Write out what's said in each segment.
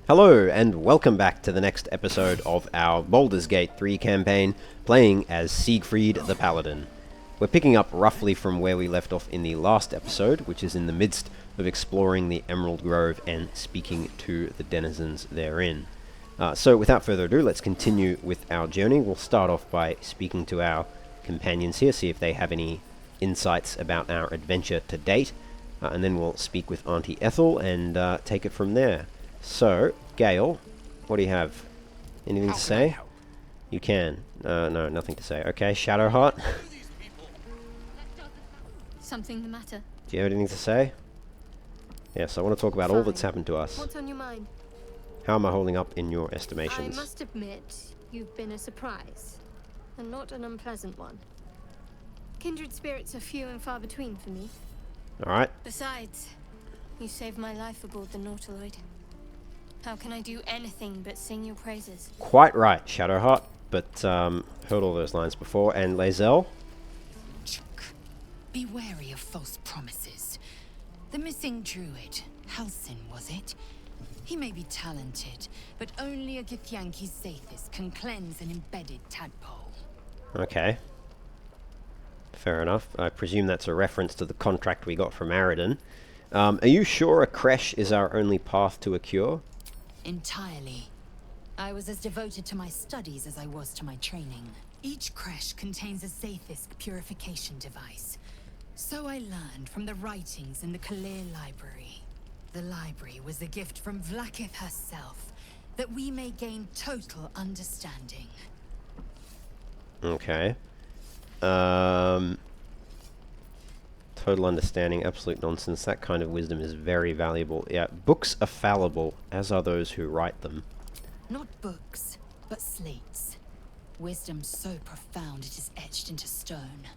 Hello, and welcome back to the next episode of our Baldur's Gate 3 campaign, playing as Siegfried the Paladin. We're picking up roughly from where we left off in the last episode, which is in the midst of exploring the Emerald Grove and speaking to the denizens therein. So without further ado, let's continue with our journey. We'll start off by speaking to our companions here, see if they have any insights about our adventure to date, and then we'll speak with Auntie Ethel and take it from there. So, Gale, what do you have? Anything to say? You can. No, nothing to say. Okay, Shadowheart. Something the matter? Do you have anything to say? Yes, I want to talk about all that's happened to us. What's on your mind? How am I holding up in your estimations? I must admit, you've been a surprise, and not an unpleasant one. Kindred spirits are few and far between for me. Alright. Besides, you saved my life aboard the Nautiloid. How can I do anything but sing your praises? Quite right, Shadowheart, but heard all those lines before. And Lae'zel? Be wary of false promises. The missing druid, Halsin, was it? He may be talented, but only a Githyanki's Zathis can cleanse an embedded tadpole. Okay. Fair enough. I presume that's a reference to the contract we got from Aridin. Are you sure a creche is our only path to a cure? Entirely. I was as devoted to my studies as I was to my training. Each creche contains a Zathis purification device. So I learned from the writings in the Kalir Library. The library was a gift from Vlaakith herself, that we may gain total understanding. Okay. Total understanding, absolute nonsense. That kind of wisdom is very valuable. Yeah, books are fallible, as are those who write them. Not books, but slates. Wisdom so profound it is etched into stone.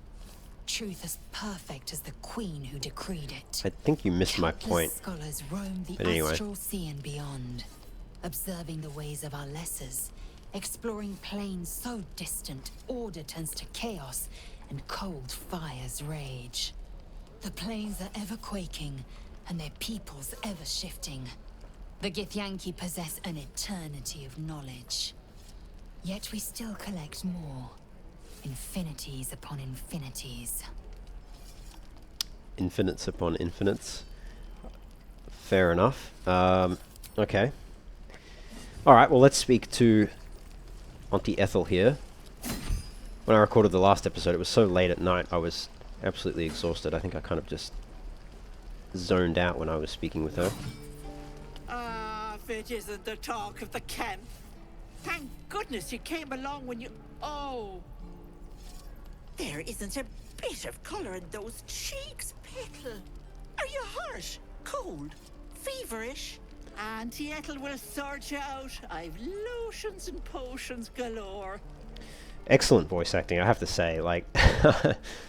Truth as perfect as the queen who decreed it. I think you missed my point. Scholars roam the But anyway. astral sea and beyond, observing the ways of our lessers, exploring planes so distant order turns to chaos and cold fires rage. The plains are ever quaking, and their peoples ever shifting. The Githyanki possess an eternity of knowledge. Yet we still collect more. Infinities upon infinities. Infinites upon infinites. Fair enough. Okay. Alright, well let's speak to Auntie Ethel here. When I recorded the last episode, it was so late at night, I was absolutely exhausted. I think I kind of just zoned out when I was speaking with her. If it isn't the talk of the camp. Thank goodness you came along when you... Oh! There isn't a bit of colour in those cheeks, Pickle. Are you hurt? Cold? Feverish? Auntie Ethel will sort you out. I've lotions and potions galore. Excellent voice acting, I have to say. Like,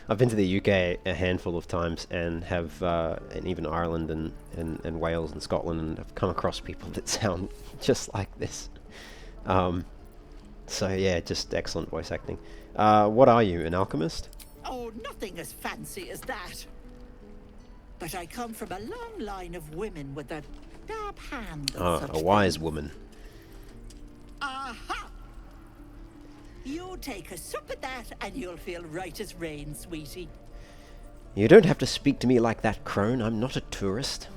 I've been to the UK a handful of times and have, and even Ireland and Wales and Scotland, and I've come across people that sound just like this. So yeah, just excellent voice acting. What are you, an alchemist? Oh, nothing as fancy as that. But I come from a long line of women with a dab hand. Ah, a wise woman. Aha! You take a sup at that and you'll feel right as rain, sweetie. You don't have to speak to me like that, crone. I'm not a tourist.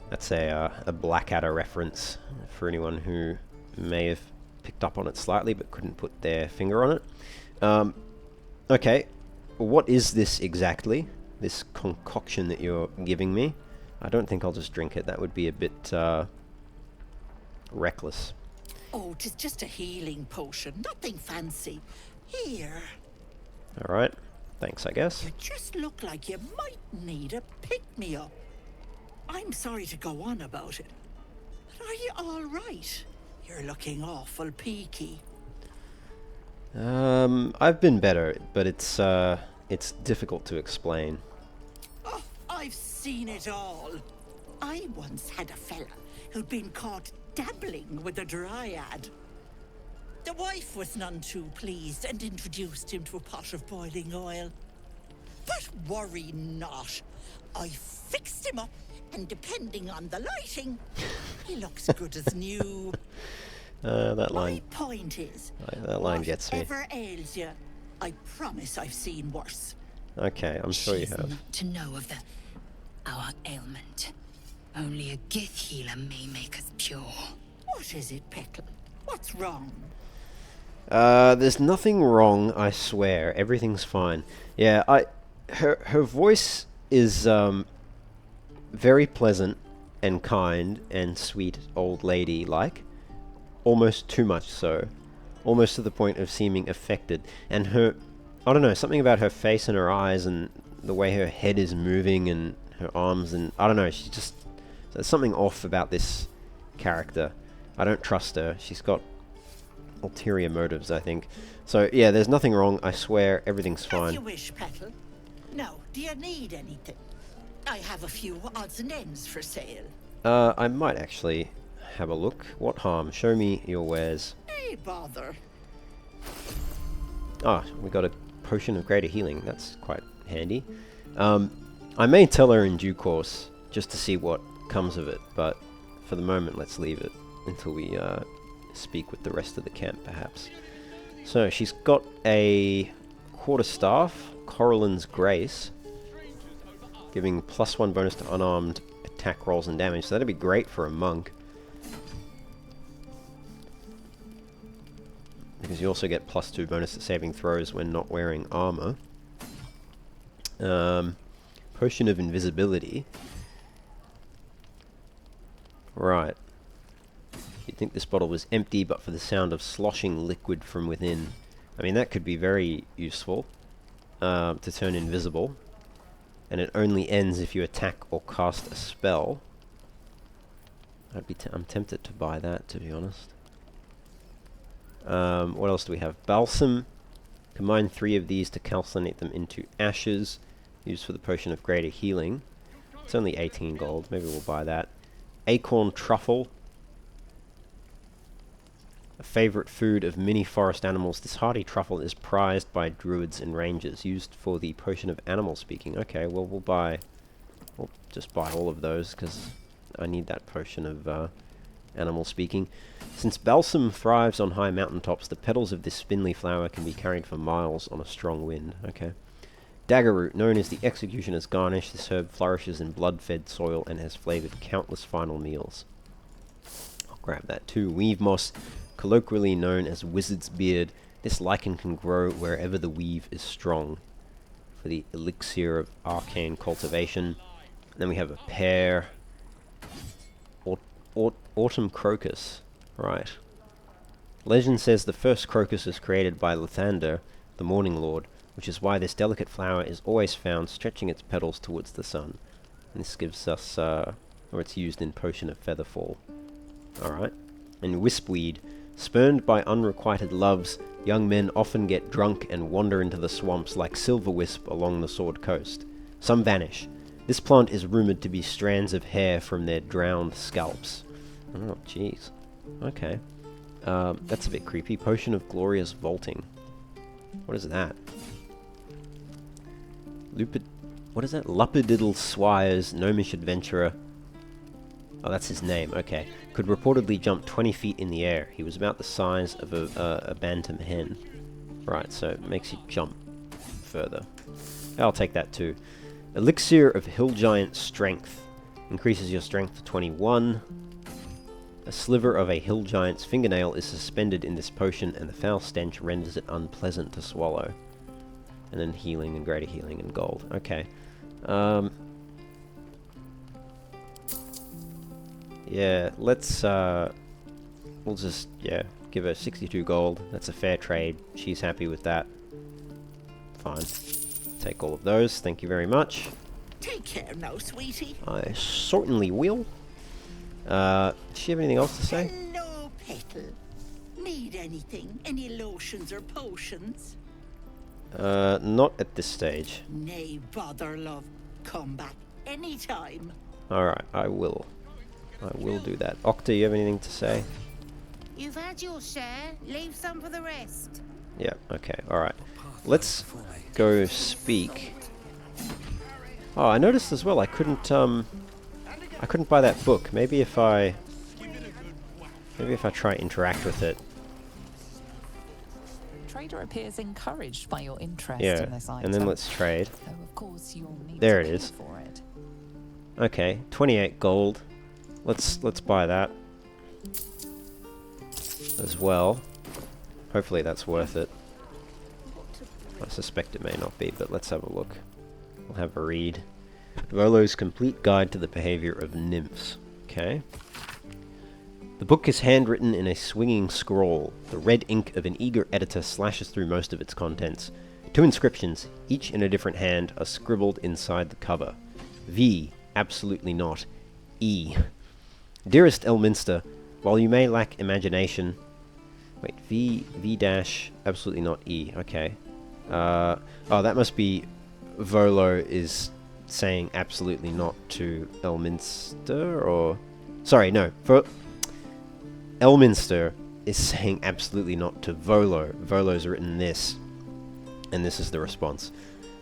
That's a Blackadder reference for anyone who may have picked up on it slightly but couldn't put their finger on it. Okay, what is this exactly? This concoction that you're giving me? I don't think I'll just drink it. That would be a bit reckless. Oh, 'tis just a healing potion, nothing fancy. Here. Alright, thanks I guess. You just look like you might need a pick-me-up. I'm sorry to go on about it, but are you all right? You're looking awful peaky. I've been better, but it's difficult to explain. Oh, I've seen it all. I once had a fella who'd been caught dabbling with a dryad. The wife was none too pleased and introduced him to a pot of boiling oil. But worry not. I fixed him up, and depending on the lighting, He looks good as new. That My line, point is, that line gets me. whatever ails you, I promise I've seen worse. Okay, I'm sure you She's have. not to know of our ailment. Only a Gith healer may make us pure. What is it, Petal? What's wrong? There's nothing wrong, I swear. Everything's fine. Yeah, her voice is very pleasant and kind and sweet old lady like. Almost too much so. Almost to the point of seeming affected. And her, I don't know, something about her face and her eyes and the way her head is moving and her arms and I don't know, she just, there's something off about this character. I don't trust her. She's got ulterior motives, I think. So yeah, there's nothing wrong, I swear. Everything's As fine. you wish, Petal. Now, do you need anything? I have a few odds and ends for sale. I might actually have a look. What harm? Show me your wares. Hey, bother. Ah, we got a potion of greater healing. That's quite handy. I may tell her in due course, just to see what comes of it, but for the moment, let's leave it until we speak with the rest of the camp, perhaps. So, she's got a quarterstaff, Corallin's Grace, giving +1 bonus to unarmed attack rolls and damage, so that'd be great for a monk. Because you also get +2 bonus to saving throws when not wearing armor. Potion of invisibility. Right. You'd think this bottle was empty, but for the sound of sloshing liquid from within. I mean, that could be very useful to turn invisible. And it only ends if you attack or cast a spell. I'm tempted to buy that, to be honest. What else do we have? Balsam. Combine 3 of these to calcinate them into ashes. Used for the potion of greater healing. It's only 18 gold. Maybe we'll buy that. Acorn truffle. A favorite food of many forest animals, this hardy truffle is prized by druids and rangers. Used for the potion of animal speaking. Okay, well we'll just buy all of those because I need that potion of animal speaking. Since balsam thrives on high mountaintops, the petals of this spindly flower can be carried for miles on a strong wind. Okay. Daggerroot, known as the executioner's garnish, this herb flourishes in blood-fed soil and has flavored countless final meals. I'll grab that too. Weave moss, colloquially known as wizard's beard, this lichen can grow wherever the weave is strong. For the elixir of arcane cultivation. And then we have a pear. Autumn crocus. Right. Legend says the first crocus was created by Lathander, the Morning Lord, which is why this delicate flower is always found stretching its petals towards the sun. And this gives us, or it's used in Potion of Featherfall. Alright. And wispweed. Spurned by unrequited loves, young men often get drunk and wander into the swamps like silverwisp along the Sword Coast. Some vanish. This plant is rumored to be strands of hair from their drowned scalps. Oh, jeez. Okay. That's a bit creepy. Potion of glorious vaulting. What is that? What is that? Lupadiddle Swires, gnomish adventurer. Oh, that's his name. Okay. Could reportedly jump 20 feet in the air. He was about the size of a bantam hen. Right, so it makes you jump further. I'll take that too. Elixir of Hill Giant Strength. Increases your strength to 21. A sliver of a hill giant's fingernail is suspended in this potion, and the foul stench renders it unpleasant to swallow. And then healing and greater healing and gold. Okay. Yeah, let's, we'll just, yeah, give her 62 gold. That's a fair trade. She's happy with that. Fine. Take all of those. Thank you very much. Take care now, sweetie. I certainly will. Does she have anything else to say? Hello, Petal. Need anything? Any lotions or potions? Not at this stage. Nay, bother, love. Come back anytime. Alright, I will. I will do that. Octa, you have anything to say? You've had your share. Leave some for the rest. Yeah, okay, alright. Let's go speak. Oh, I noticed as well I couldn't buy that book. Maybe if I Maybe if I try interact with it. Trader appears encouraged by your interest Yeah, in this item. and then let's trade. Though of course you'll need There to it pay is. for it. Okay, 28 gold. Let's buy that as well. Hopefully that's worth it. I suspect it may not be, but let's have a look. We'll have a read. Volo's Complete Guide to the Behavior of Nymphs. Okay. The book is handwritten in a swinging scroll. The red ink of an eager editor slashes through most of its contents. 2 inscriptions, each in a different hand, are scribbled inside the cover. V. Absolutely not. E. Dearest Elminster, while you may lack imagination... Wait, V dash, absolutely not E. Okay. Oh, that must be... Volo is saying absolutely not to Elminster, or... Sorry, no. Elminster is saying absolutely not to Volo. Volo's written this. And this is the response.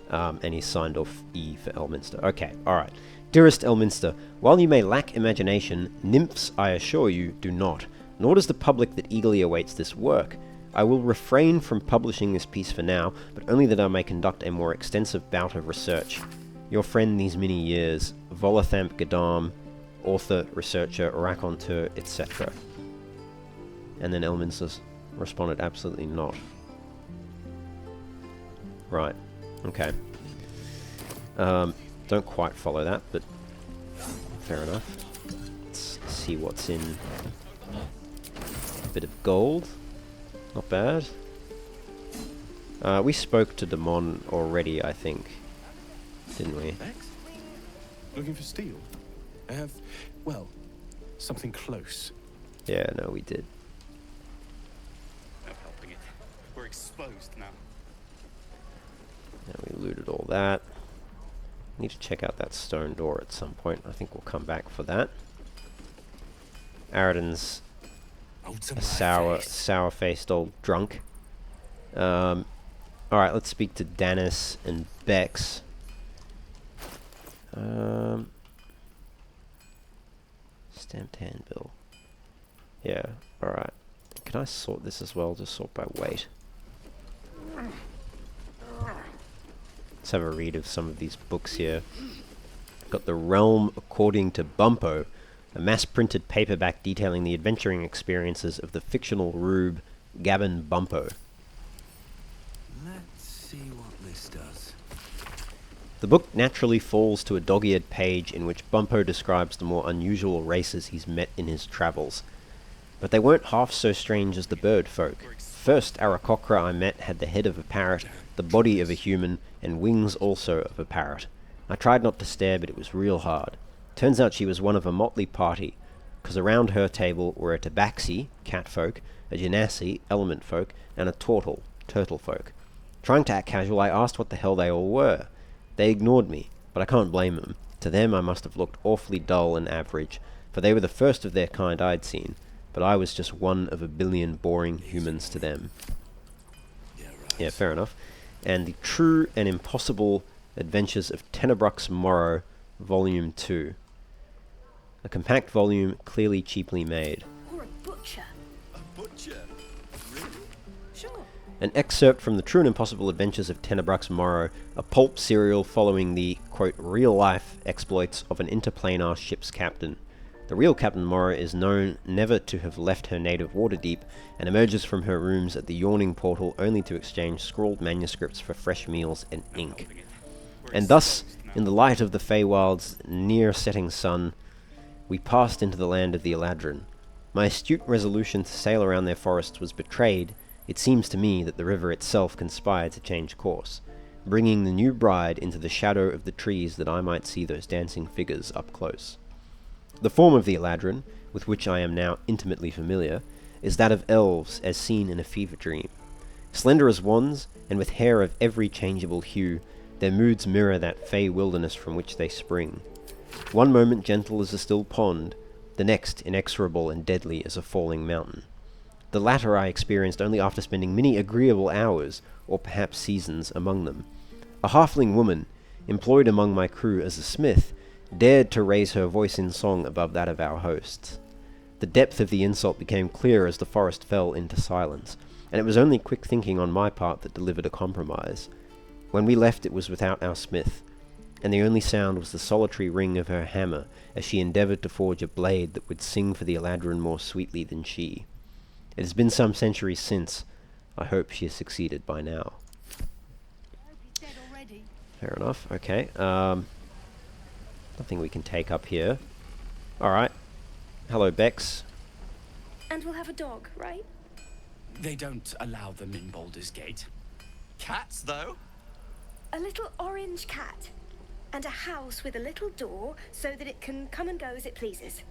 And he's signed off E for Elminster. Okay, alright. Dearest Elminster, while you may lack imagination, nymphs, I assure you, do not. Nor does the public that eagerly awaits this work. I will refrain from publishing this piece for now, but only that I may conduct a more extensive bout of research. Your friend these many years, Volathamp Gadam, author, researcher, raconteur, etc. And then Elminster's responded, absolutely not. Right, okay. Don't quite follow that, but fair enough. Let's see what's in. A bit of gold. Not bad. We spoke to Damon already, I think. Didn't we? Max? Looking for steel? I have, well, something close. Yeah, no, we did. No helping it. We're exposed now. Yeah, we looted all that. Need to check out that stone door at some point. I think we'll come back for that. Aridin's a sour-faced old drunk. Alright, let's speak to Danis and Bex. Stamped handbill. Yeah, alright. Can I sort this as well? Just sort by weight. Let's have a read of some of these books here. Got The Realm According to Bumpo, a mass-printed paperback detailing the adventuring experiences of the fictional rube Gavin Bumpo. Let's see what this does. The book naturally falls to a dog-eared page in which Bumpo describes the more unusual races he's met in his travels. But they weren't half so strange as the bird folk. First Aarakocra I met had the head of a parrot, the body of a human, and wings also of a parrot. I tried not to stare, but it was real hard. Turns out she was one of a motley party, because around her table were a tabaxi, cat folk, a genasi, element folk, and a turtle, turtle folk. Trying to act casual, I asked what the hell they all were. They ignored me, but I can't blame them. To them I must have looked awfully dull and average, for they were the first of their kind I'd seen, but I was just one of a billion boring humans to them. Yeah, fair enough. And The True and Impossible Adventures of Tenebrux Morrow, Volume 2. A compact volume, clearly cheaply made. Or a butcher. A butcher? Really? Sure. An excerpt from The True and Impossible Adventures of Tenebrux Morrow, a pulp serial following the, quote, real-life exploits of an interplanar ship's captain. The real Captain Morrow is known never to have left her native Waterdeep, and emerges from her rooms at the yawning portal only to exchange scrawled manuscripts for fresh meals and ink. And thus, in the light of the Feywild's near-setting sun, we passed into the land of the Eladrin. My astute resolution to sail around their forests was betrayed. It seems to me that the river itself conspired to change course, bringing the new bride into the shadow of the trees that I might see those dancing figures up close. The form of the Eladrin, with which I am now intimately familiar, is that of elves as seen in a fever dream. Slender as wands, and with hair of every changeable hue, their moods mirror that fey wilderness from which they spring. One moment gentle as a still pond, the next inexorable and deadly as a falling mountain. The latter I experienced only after spending many agreeable hours, or perhaps seasons, among them. A halfling woman, employed among my crew as a smith, dared to raise her voice in song above that of our hosts. The depth of the insult became clear as the forest fell into silence, and it was only quick thinking on my part that delivered a compromise. When we left, it was without our smith, and the only sound was the solitary ring of her hammer as she endeavoured to forge a blade that would sing for the Eladrin more sweetly than she. It has been some centuries since. I hope she has succeeded by now. Fair enough, okay. Nothing we can take up here. Alright. Hello, Bex. And we'll have a dog, right? They don't allow them in Baldur's Gate. Cats, though? A little orange cat. And a house with a little door so that it can come and go as it pleases.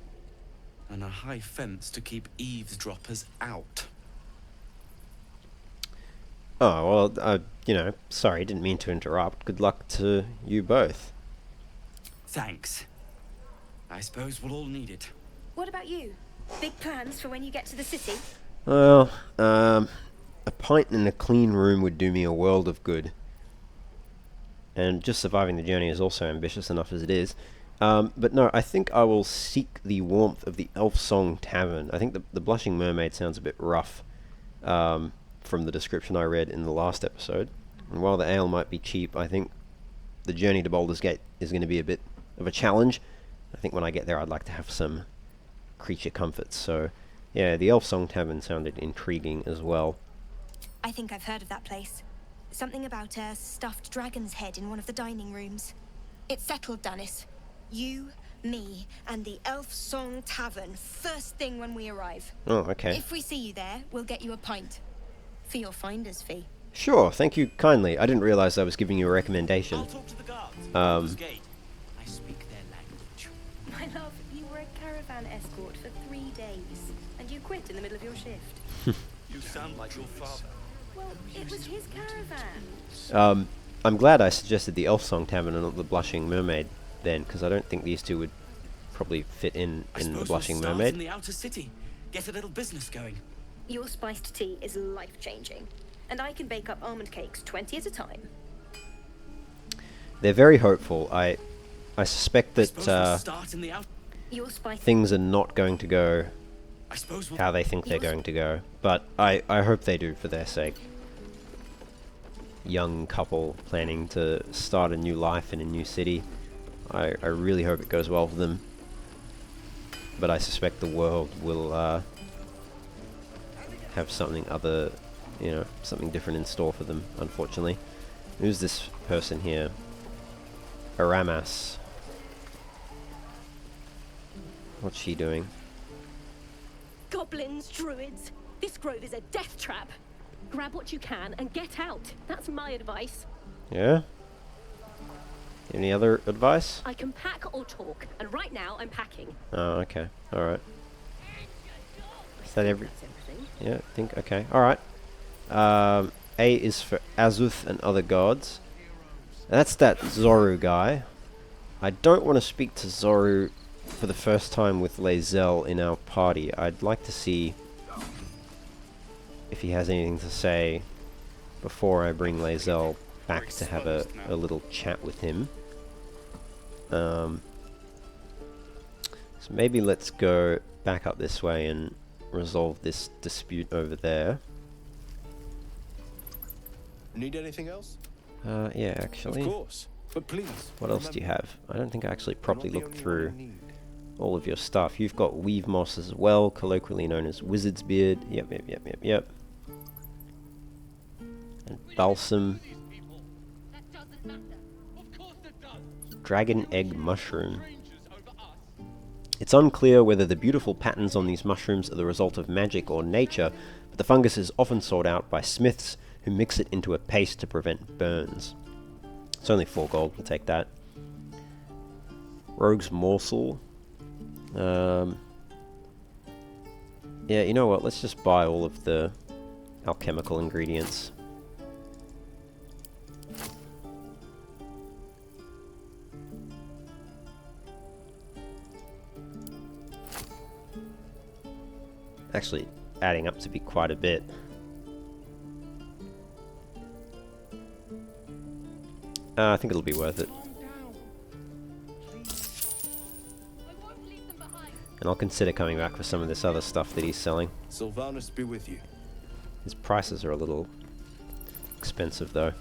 And a high fence to keep eavesdroppers out. Oh, well, you know, sorry, didn't mean to interrupt. Good luck to you both. Thanks. I suppose we'll all need it. What about you? Big plans for when you get to the city? Well, a pint in a clean room would do me a world of good. And just surviving the journey is also ambitious enough as it is. But no, I think I will seek the warmth of the Elf Song Tavern. I think the Blushing Mermaid sounds a bit rough from the description I read in the last episode. And while the ale might be cheap, I think the journey to Baldur's Gate is going to be a bit of a challenge. I think when I get there I'd like to have some creature comforts. So yeah, the Elf Song Tavern sounded intriguing as well. I think I've heard of that place. Something about a stuffed dragon's head in one of the dining rooms. It's settled, Dennis. You, me, and the Elf Song Tavern, first thing when we arrive. Oh, okay. If we see you there, we'll get you a pint. For your finder's fee. Sure, thank you kindly. I didn't realize I was giving you a recommendation. I'll talk to the guards. Baldur's Gate. I speak their language. My love, you were a caravan escort for 3 days, and you quit in the middle of your shift. You sound like your father. Well, it was his caravan. I'm glad I suggested the Elf Song Tavern and not the Blushing Mermaid then, because I don't think these two would probably fit in the Blushing Mermaid. In the outer city. Get a little business going. Your spiced tea is life-changing, and I can bake up almond cakes 20 at a time. They're very hopeful. I suspect that Your spiced things are not going to go how they think they're going to go, but I hope they do for their sake. Young couple planning to start a new life in a new city. I really hope it goes well for them, but I suspect the world will have something other, you know, something different in store for them, unfortunately. Who's this person here? Aramas. What's she doing? Goblins, druids. This grove is a death trap. Grab what you can and get out. That's my advice. Yeah? Any other advice? I can pack or talk, and right now I'm packing. Oh, okay. Alright. Is that every... That's everything. Yeah, I think, okay. Alright. A is for Azuth and other gods. That's that Zoru guy. I don't want to speak to Zoru for the first time with Lae'zel in our party. I'd like to see if he has anything to say before I bring Lae'zel back to have a little chat with him. So maybe let's go back up this way and resolve this dispute over there. Need anything else? Yeah, actually. Of course, but please. What else do you have? I don't think I actually properly looked through all of your stuff. You've got Weave Moss as well, colloquially known as Wizard's Beard. Yep. And Balsam. Dragon Egg Mushroom. It's unclear whether the beautiful patterns on these mushrooms are the result of magic or nature, but the fungus is often sought out by smiths who mix it into a paste to prevent burns. It's only 4 gold, we'll take that. Rogue's Morsel. Yeah, you know what, let's just buy all of the alchemical ingredients. Actually, adding up to be quite a bit. I think it'll be worth it. And I'll consider coming back for some of this other stuff that he's selling. Sylvanus be with you. His prices are a little expensive though.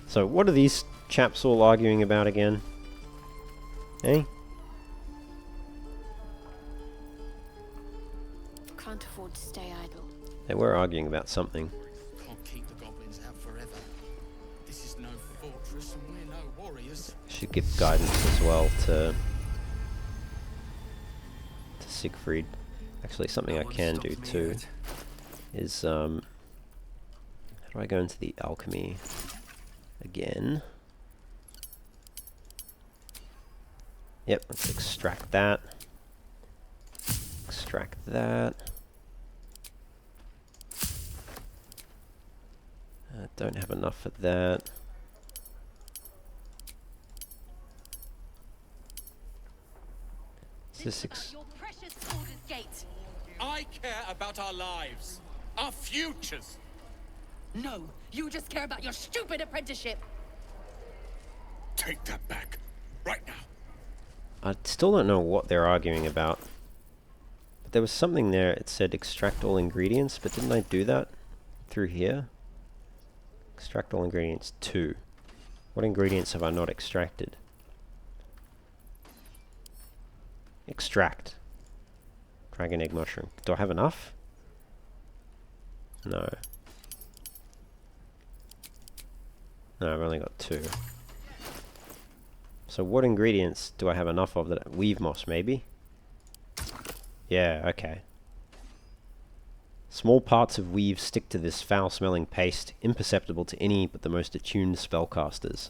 So what are these chaps all arguing about again? Eh? Can't afford to stay idle. They were arguing about something. Can't keep the goblins out forever. This is no fortress and we're no warriors. Should give guidance as well to Siegfried. Actually, something I can do too is how do I go into the alchemy again? Yep, let's extract that. Extract that. Don't have enough for that. Is this I care about our lives, our futures. No, you just care about your stupid apprenticeship. Take that back, right now. I still don't know what they're arguing about. But there was something there, it said extract all ingredients, but didn't I do that through here? Extract all ingredients 2. What ingredients have I not extracted? Extract. Dragon egg mushroom. Do I have enough? No. No, I've only got 2. So what ingredients do I have enough of? That weave moss, maybe? Yeah, okay. Small parts of weave stick to this foul-smelling paste, imperceptible to any but the most attuned spellcasters.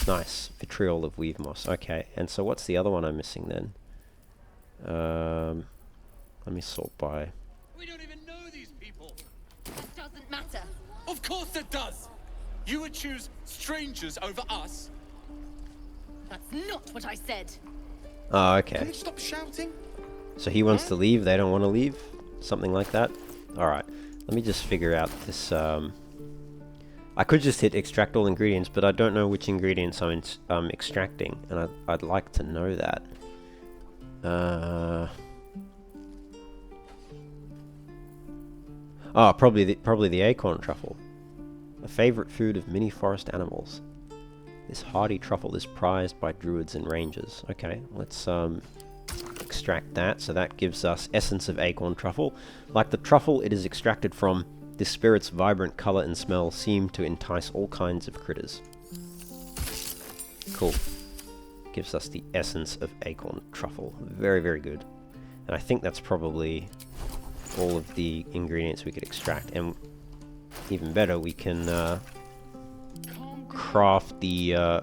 Nice. Betrayal of weave moss. Okay, and so what's the other one I'm missing then? Let me sort by. We don't even know these people. That doesn't matter. Of course it does. You would choose strangers over us. That's not what I said. Oh, okay. Can you stop shouting? So he wants to leave, they don't want to leave? Something like that? Alright, let me just figure out this, I could just hit extract all ingredients, but I don't know which ingredients I'm extracting, and I'd like to know that. Oh, probably the acorn truffle. A favorite food of many forest animals. This hardy truffle is prized by druids and rangers. Okay, let's extract that. So that gives us essence of acorn truffle. Like the truffle it is extracted from, this spirit's vibrant color and smell seem to entice all kinds of critters. Cool. Gives us the essence of acorn truffle. Very, very good. And I think that's probably all of the ingredients we could extract. And even better, we can craft the I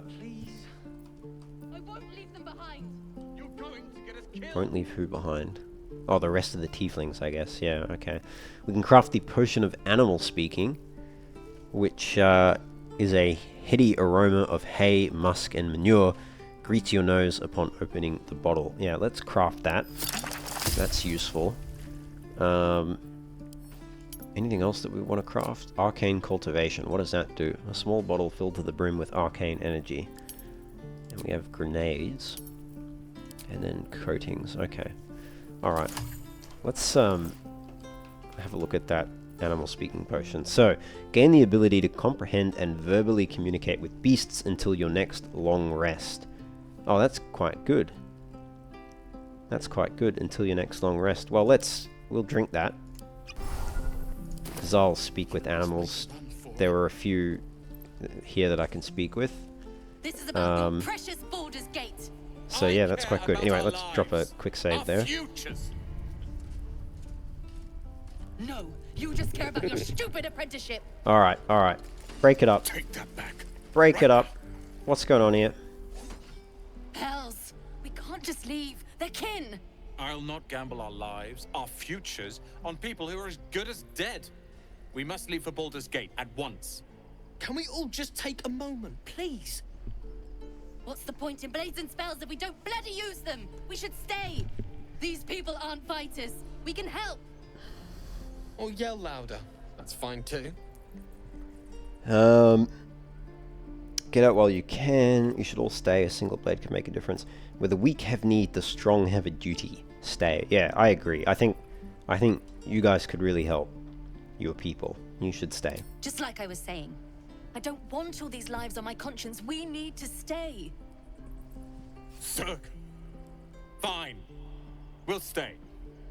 won't leave them behind. You're going to get us killed. won't leave who behind? Oh, the rest of the tieflings, I guess. Yeah, okay. We can craft the potion of animal speaking, which is a heady aroma of hay, musk, and manure. Greets your nose upon opening the bottle. Yeah, let's craft that. That's useful. Anything else that we want to craft? Arcane cultivation. What does that do? A small bottle filled to the brim with arcane energy. And we have grenades. And then coatings. Okay. Alright. Let's have a look at that animal speaking potion. So, gain the ability to comprehend and verbally communicate with beasts until your next long rest. Oh, that's quite good. That's quite good until your next long rest. Well, we'll drink that. Because I'll speak with animals. There were a few here that I can speak with. This is about your precious Baldur's Gate. So yeah, that's quite good. Anyway, let's drop a quick save there. No, you just care about your stupid apprenticeship. Alright, alright. Break it up. Take that back. Break it up. What's going on here? Hells, we can't just leave. They're kin. I'll not gamble our lives, our futures, on people who are as good as dead. We must leave for Baldur's Gate at once. Can we all just take a moment, please? What's the point in blazing spells if we don't bloody use them? We should stay. These people aren't fighters. We can help. Or yell louder. That's fine too. Get out while you can. You should all stay. A single blade can make a difference. Where the weak have need, the strong have a duty. Stay. Yeah, I agree. I think you guys could really help your people. You should stay. Just like I was saying, I don't want all these lives on my conscience. We need to stay. Zerg. Fine. We'll stay.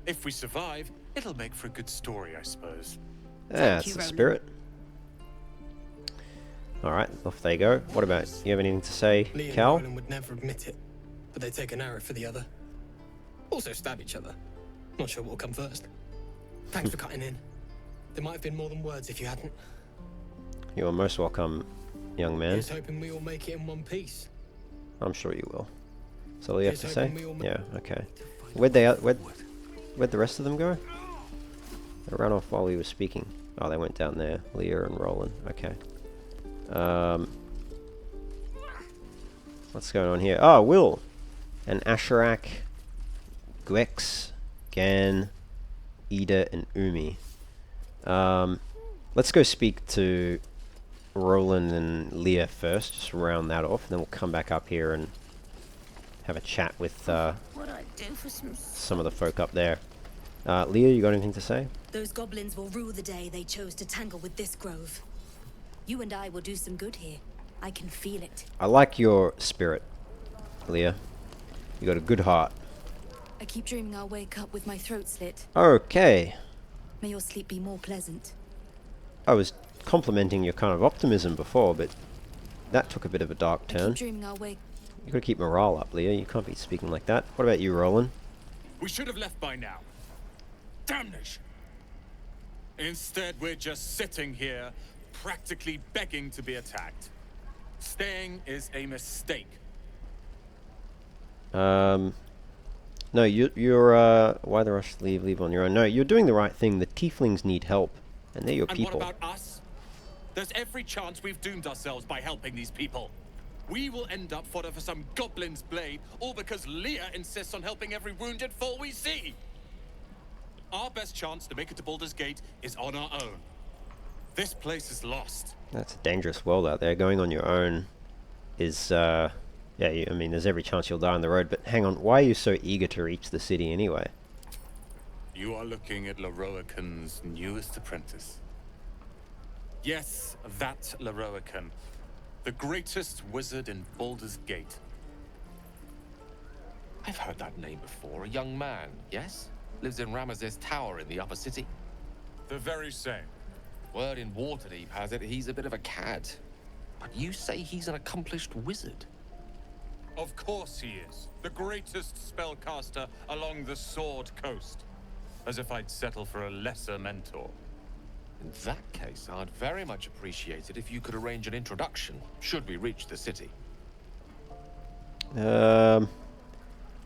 If we survive, it'll make for a good story, I suppose. That's the spirit. Alright, off they go. What about, you have anything to say, Lee Cal? and Roland would never admit it, but they take an arrow for the other. Also stab each other. Not sure what will come first. Thanks for cutting in. There might have been more than words if you hadn't. You are most welcome, young man. Here's hoping we all make it in one piece. I'm sure you will. That's all you have Here's to say? hoping we all Yeah, okay. Where'd the rest of them go? They ran off while he was speaking. Oh, they went down there. Leah and Roland. Okay. What's going on here? Oh, Will! And Asherak, Gwex, Gan, Ida, and Umi. Let's go speak to Roland and Leah first, just round that off, and then we'll come back up here and have a chat with some of the folk up there. Leah, you got anything to say? Those goblins will rue the day they chose to tangle with this grove. You and I will do some good here. I can feel it. I like your spirit, Leah. You got a good heart. I keep dreaming I'll wake up with my throat slit. Okay. May your sleep be more pleasant. I was complimenting your kind of optimism before, but that took a bit of a dark I turn. keep dreaming I'll wake. You gotta keep morale up, Leah. You can't be speaking like that. What about you, Roland? We should have left by now. Damnation! Instead, we're just sitting here, practically begging to be attacked. Staying is a mistake. No, you're why the rush to leave on your own? No, you're doing the right thing. The tieflings need help, and they're your people. And what about us? There's every chance we've doomed ourselves by helping these people. We will end up fodder for some goblin's blade, all because Leah insists on helping every wounded foe we see. Our best chance to make it to Baldur's Gate is on our own. This place is lost. That's a dangerous world out there. Going on your own is, yeah, I mean, there's every chance you'll die on the road, but hang on, why are you so eager to reach the city anyway? You are looking at Laroican's newest apprentice. Yes, that Laroican. The greatest wizard in Baldur's Gate. I've heard that name before. A young man, yes? Lives in Ramazes Tower in the upper city. The very same. Word in Waterdeep has it he's a bit of a cad. But you say he's an accomplished wizard. Of course he is. The greatest spellcaster along the Sword Coast. As if I'd settle for a lesser mentor. In that case, I'd very much appreciate it if you could arrange an introduction, should we reach the city.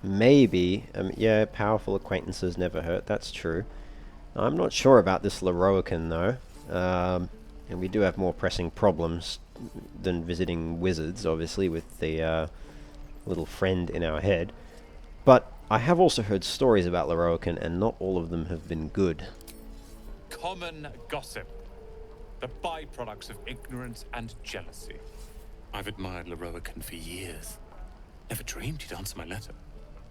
Maybe. Yeah, powerful acquaintances never hurt, that's true. I'm not sure about this Laroican, though. And we do have more pressing problems than visiting wizards, obviously, with the little friend in our head. But I have also heard stories about Laroican, and not all of them have been good. Common gossip. The byproducts of ignorance and jealousy. I've admired Laroican for years. Never dreamed he'd answer my letter.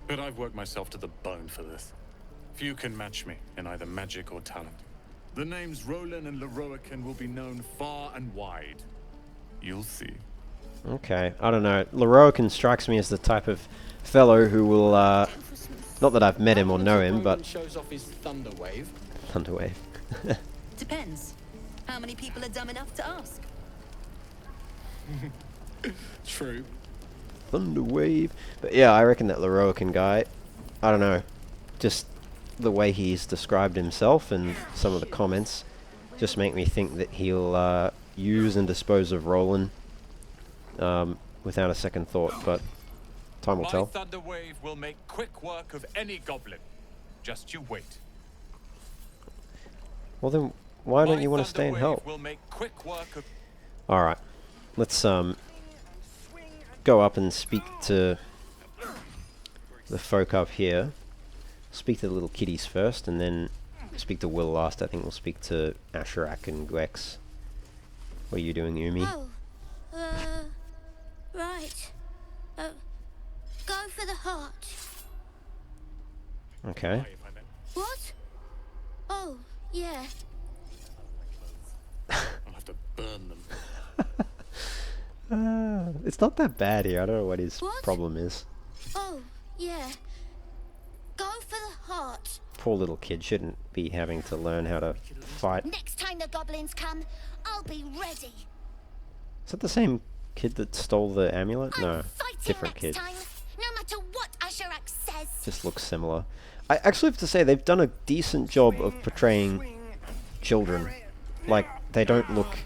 But I've worked myself to the bone for this. Few can match me in either magic or talent. The names Roland and Laroican will be known far and wide. You'll see. Okay, I don't know. Laroican strikes me as the type of fellow who will, not that I've met him or know him, but... shows off his thunder wave. Thunder wave. Depends. How many people are dumb enough to ask? True. Thunder wave. But yeah, I reckon that Laroican guy, I don't know, just the way he's described himself and some of the comments just make me think that he'll use and dispose of Roland without a second thought, but time will tell. My thunder wave will make quick work of any goblin. Just you wait. Well then, why don't you want to stay and help? Will make quick work of Alright, let's go up and speak to the folk up here. Speak to the little kitties first, and then speak to Will last. I think we'll speak to Asherak and Gwex. What are you doing, Umi? Oh, Okay. What? Oh, yeah. I'll have to burn them. It's not that bad here. I don't know what his problem is. Oh, yeah. Go for the heart. Poor little kid shouldn't be having to learn how to fight. Next time the goblins come, I'll be ready. Is that the same kid that stole the amulet? No, different kid. Time, no matter what Asherak says. Just looks similar. I actually have to say they've done a decent job of portraying children. Like they don't look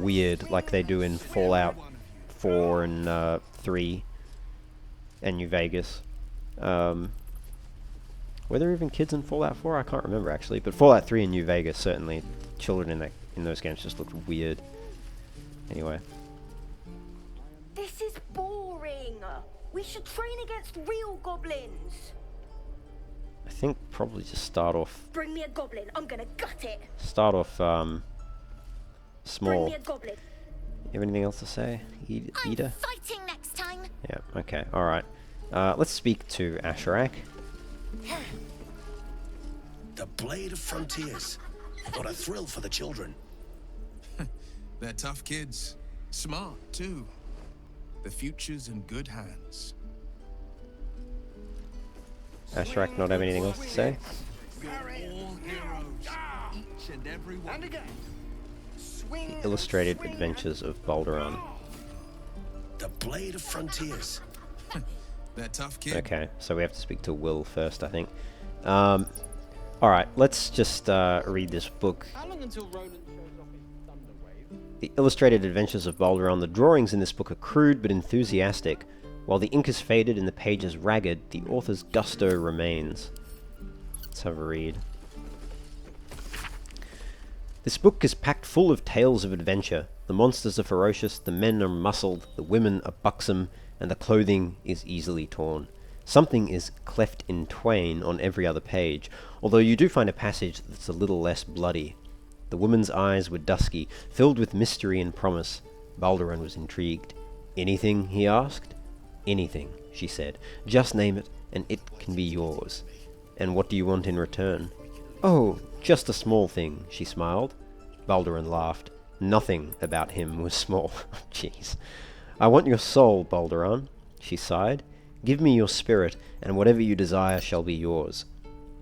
weird like they do in Fallout 4 and 3 and New Vegas. Were there even kids in Fallout 4? I can't remember actually, but Fallout 3 and New Vegas certainly children in those games just looked weird. Anyway. This is boring. We should train against real goblins. I think probably just start off. Bring me a goblin. I'm gonna gut it. Start off small. Bring me a goblin. You have anything else to say, Ida? Fighting next time. Yeah. Okay. All right. Let's speak to Asherak. The Blade of Frontiers. What a thrill for the children. They're tough kids. Smart, too. The future's in good hands. Asherak not have anything else to say? The Illustrated Adventures of Baldur. The Blade of Frontiers. They're tough kids. Okay, so we have to speak to Will first, I think. Alright, let's just read this book. How long until Ronan shows off his thunder wave? The Illustrated Adventures of Baldur. The drawings in this book are crude but enthusiastic. While the ink is faded and the pages ragged, the author's gusto remains. Let's have a read. This book is packed full of tales of adventure. The monsters are ferocious, the men are muscled, the women are buxom, and the clothing is easily torn. Something is cleft in twain on every other page, although you do find a passage that's a little less bloody. The woman's eyes were dusky, filled with mystery and promise. Baldur was intrigued. Anything? He asked. Anything, she said. Just name it, and it can be yours. And what do you want in return? Oh, just a small thing, she smiled. Baldur laughed. Nothing about him was small. Jeez. I want your soul, Baldur, she sighed. Give me your spirit, and whatever you desire shall be yours.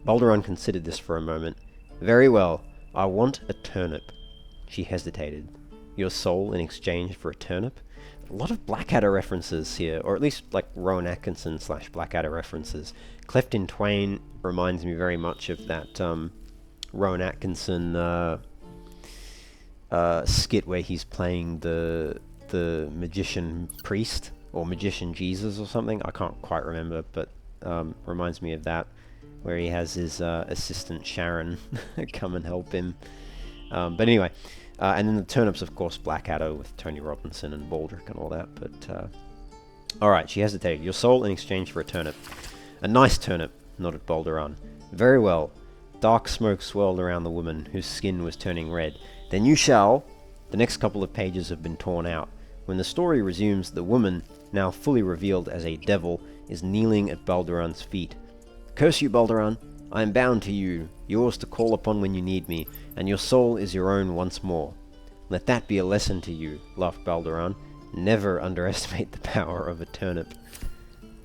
Baldur considered this for a moment. Very well, I want a turnip. She hesitated. Your soul in exchange for a turnip? A lot of Blackadder references here, or at least like Rowan Atkinson / Blackadder references. Cleft in twain reminds me very much of that Rowan Atkinson skit where he's playing the magician priest or magician Jesus or something. I can't quite remember, but reminds me of that, where he has his assistant Sharon come and help him. But anyway. And then the turnips, of course, Blackadder with Tony Robinson and Baldric and all that. But, alright, she hesitated. Your soul in exchange for a turnip. A nice turnip, nodded Baldur. Very well. Dark smoke swirled around the woman, whose skin was turning red. Then you shall... The next couple of pages have been torn out. When the story resumes, the woman, now fully revealed as a devil, is kneeling at Baldur's feet. Curse you, Baldur! I am bound to you, yours to call upon when you need me, and your soul is your own once more. Let that be a lesson to you, laughed Baldur. Never underestimate the power of a turnip.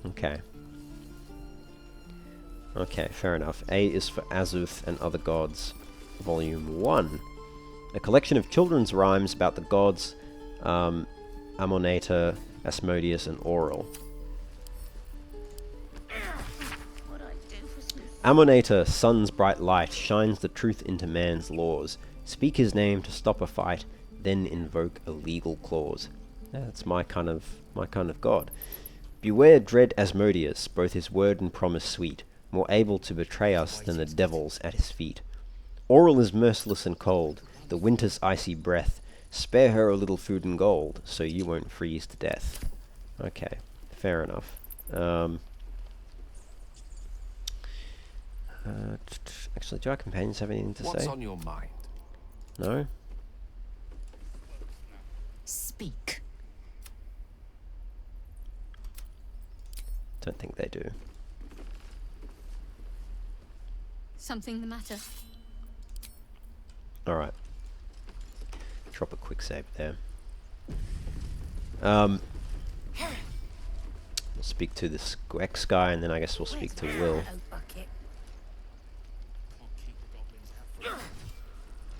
Okay. Okay, fair enough. A is for Azuth and Other Gods, Volume 1. A collection of children's rhymes about the gods, Amonator, Asmodeus, and Auril. Amonator, sun's bright light, shines the truth into man's laws. Speak his name to stop a fight, then invoke a legal clause. That's my kind of god. Beware dread Asmodeus, both his word and promise sweet, more able to betray us than the devils at his feet. Auril is merciless and cold, the winter's icy breath. Spare her a little food and gold, so you won't freeze to death. Okay, fair enough. Actually, do our companions have anything to say? What's on your mind? No? Speak. Don't think they do. Something the matter? Alright. Drop a quick save there. We'll speak to this Gwex guy, and then I guess we'll speak to Will.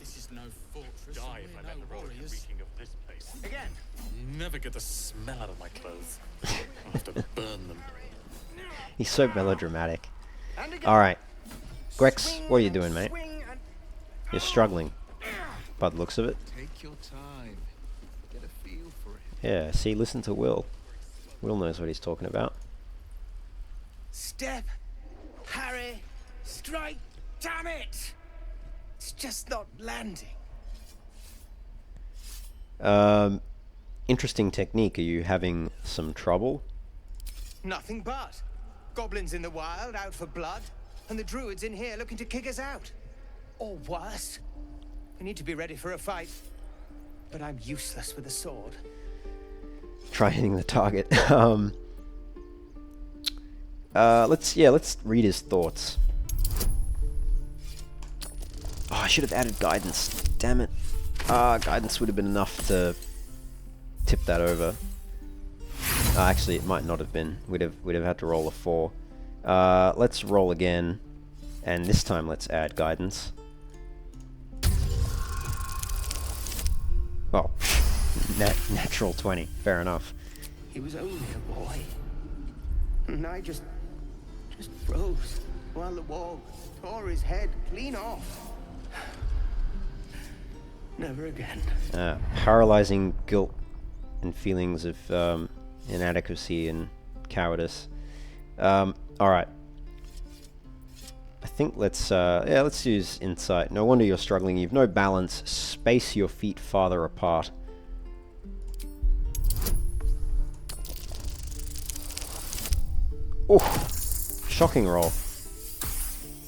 This is no fortress. Die if I let the road reeking of this place. Again. I'll never get the smell out of my clothes. I'll have to burn them. He's so melodramatic. Alright. Gwex, what are you doing, mate? You're struggling. By the looks of it. Take your time. Get a feel for it. Yeah, see, listen to Will. Will knows what he's talking about. Step, parry, strike, damn it! It's just not landing. Interesting technique. Are you having some trouble? Nothing but. Goblins in the wild, out for blood, and the druids in here looking to kick us out. Or worse. We need to be ready for a fight. But I'm useless with a sword. Try hitting the target. Let's read his thoughts. Oh, I should have added guidance. Damn it. Guidance would have been enough to tip that over. Actually, it might not have been. We'd have had to roll a 4. Let's roll again, and this time let's add guidance. Oh, natural 20. Fair enough. He was only a boy. And I just froze while the wall tore his head clean off. Never again. Paralyzing guilt and feelings of inadequacy and cowardice. Alright. I think let's use insight. No wonder you're struggling. You've no balance. Space your feet farther apart. Oh, shocking roll.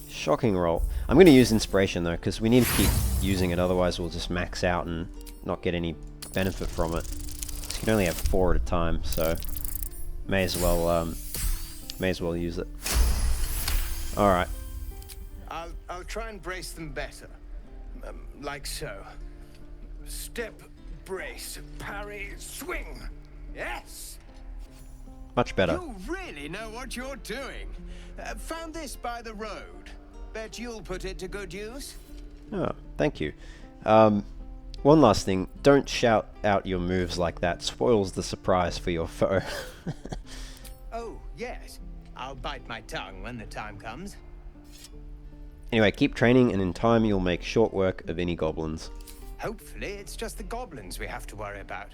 Shocking roll. I'm going to use inspiration though, because we need to keep using it. Otherwise, we'll just max out and not get any benefit from it. So you can only have 4 at a time, so may as well use it. All right. I'll try and brace them better. Like so. Step, brace, parry, swing. Yes! Much better. You really know what you're doing. Found this by the road. Bet you'll put it to good use. Oh, thank you. One last thing. Don't shout out your moves like that. Spoils the surprise for your foe. Oh, yes. I'll bite my tongue when the time comes. Anyway, keep training, and in time you'll make short work of any goblins. Hopefully, it's just the goblins we have to worry about.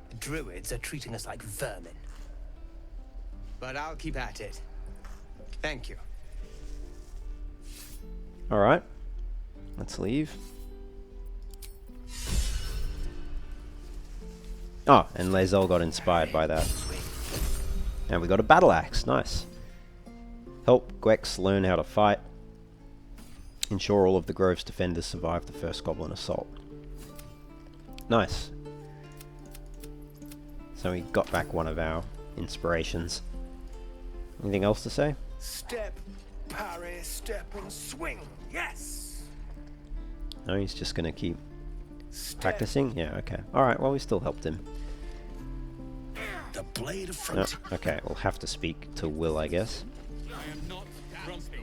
The druids are treating us like vermin. But I'll keep at it. Thank you. Alright. Let's leave. Oh, and Lae'zel got inspired by that. And we got a battle axe. Nice. Help Gwex learn how to fight. Ensure all of the Grove's defenders survive the first goblin assault. Nice. So we got back one of our inspirations. Anything else to say? Step, parry, step, and swing. Yes! No, he's just going to keep practicing? Yeah, okay. Alright, well, we still helped him. The blade of front. Oh, okay, we'll have to speak to Will, I guess. I am not grumpy.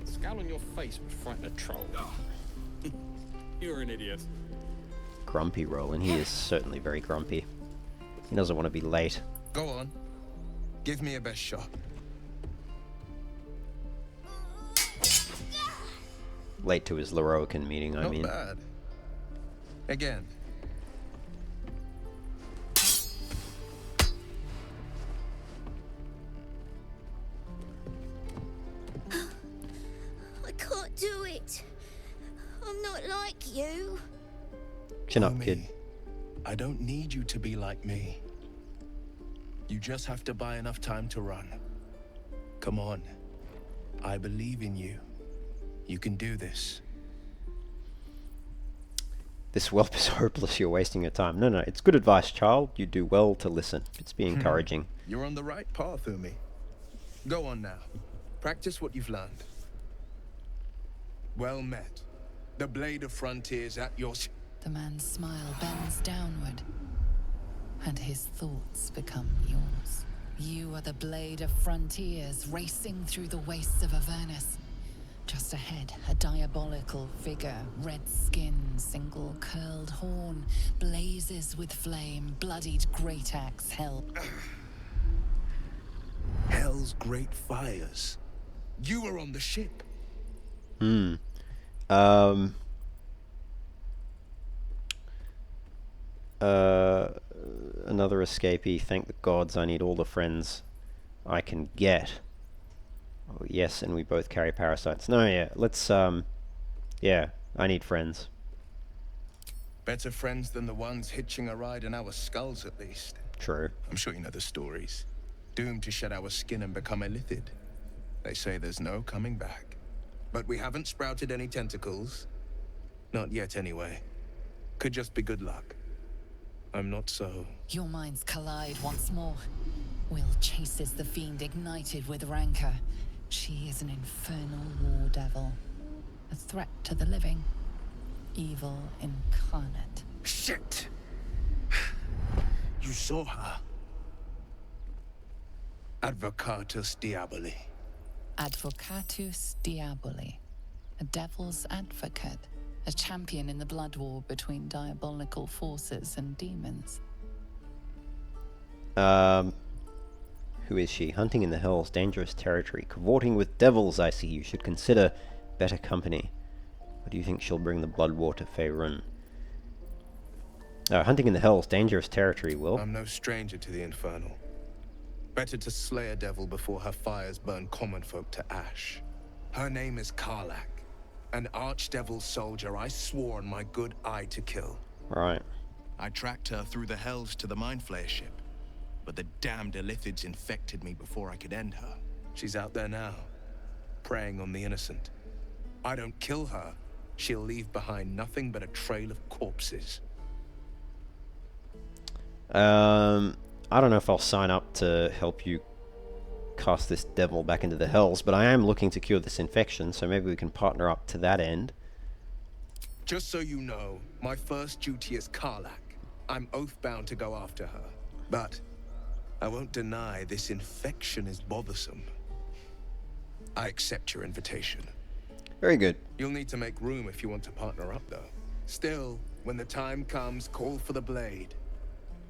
Scowl on your face would frighten a troll. You're an idiot. Grumpy Roland. He is certainly very grumpy. He doesn't want to be late. Go on. Give me a best shot. Late to his Larian meeting, I mean. Not bad. Again. I can't do it. I'm not like you. Chin up, Me. kid. I don't need you to be like me. You just have to buy enough time to run. Come on. I believe in you. You can do this. This whelp is hopeless. You're wasting your time. No, it's good advice, child. You do well to listen. It's be encouraging. You're on the right path, Umi. Go on now. Practice what you've learned. Well met. The blade of frontiers at your... The man's smile bends downward, and his thoughts become yours. You are the blade of frontiers racing through the wastes of Avernus. Just ahead, a diabolical figure, red skin, single curled horn, blazes with flame, bloodied great axe held. Hell's great fires. You were on the ship. Another escapee. Thank the gods I need all the friends I can get. Oh, yes, and we both carry parasites. No, yeah, let's, yeah, I need friends. Better friends than the ones hitching a ride in our skulls, at least. True. I'm sure you know the stories. Doomed to shed our skin and become illithid. They say there's no coming back. But we haven't sprouted any tentacles. Not yet, anyway. Could just be good luck. I'm not so... Your minds collide once more. Will chases the fiend ignited with rancor. She is an infernal war devil. A threat to the living. Evil incarnate. Shit! You saw her. Advocatus Diaboli. Advocatus Diaboli. A devil's advocate. A champion in the blood war between diabolical forces and demons. Who is she? Hunting in the hells, dangerous territory. Cavorting with devils, I see. You should consider better company. What do you think she'll bring the blood war to Faerun? Hunting in the hells, dangerous territory, Will. I'm no stranger to the infernal. Better to slay a devil before her fires burn common folk to ash. Her name is Karlach. An archdevil soldier I swore on my good eye to kill. Right. I tracked her through the hells to the Mind Flayer ship, but the damned illithids infected me before I could end her. She's out there now, preying on the innocent. I don't kill her, she'll leave behind nothing but a trail of corpses. I don't know if I'll sign up to help you cast this devil back into the hells, but I am looking to cure this infection, so maybe we can partner up to that end. Just so you know, my first duty is Karlach. I'm oath-bound to go after her. But I won't deny this infection is bothersome. I accept your invitation. Very good. You'll need to make room if you want to partner up, though. Still, when the time comes, call for the blade.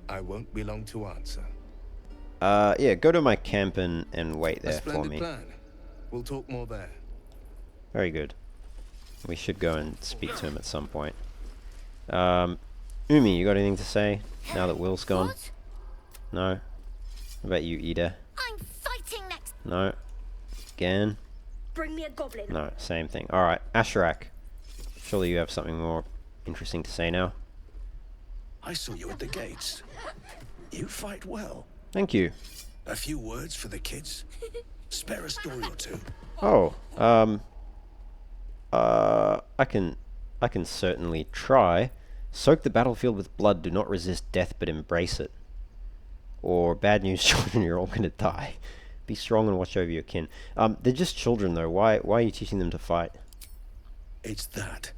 I won't be long to answer. Yeah, go to my camp and wait there for me. Plan. We'll talk more there. Very good. We should go and speak to him at some point. Umi, you got anything to say now that Will's gone? What? No? What about you, Ida? I'm fighting next. No? Again? Bring me a goblin. No, same thing. Alright, Asherak. Surely you have something more interesting to say now? I saw you at the gates. You fight well. Thank you. A few words for the kids? Spare a story or two. Oh, I can certainly try. Soak the battlefield with blood, do not resist death but embrace it. Or bad news, children, you're all gonna die. Be strong and watch over your kin. They're just children though, why are you teaching them to fight? It's that,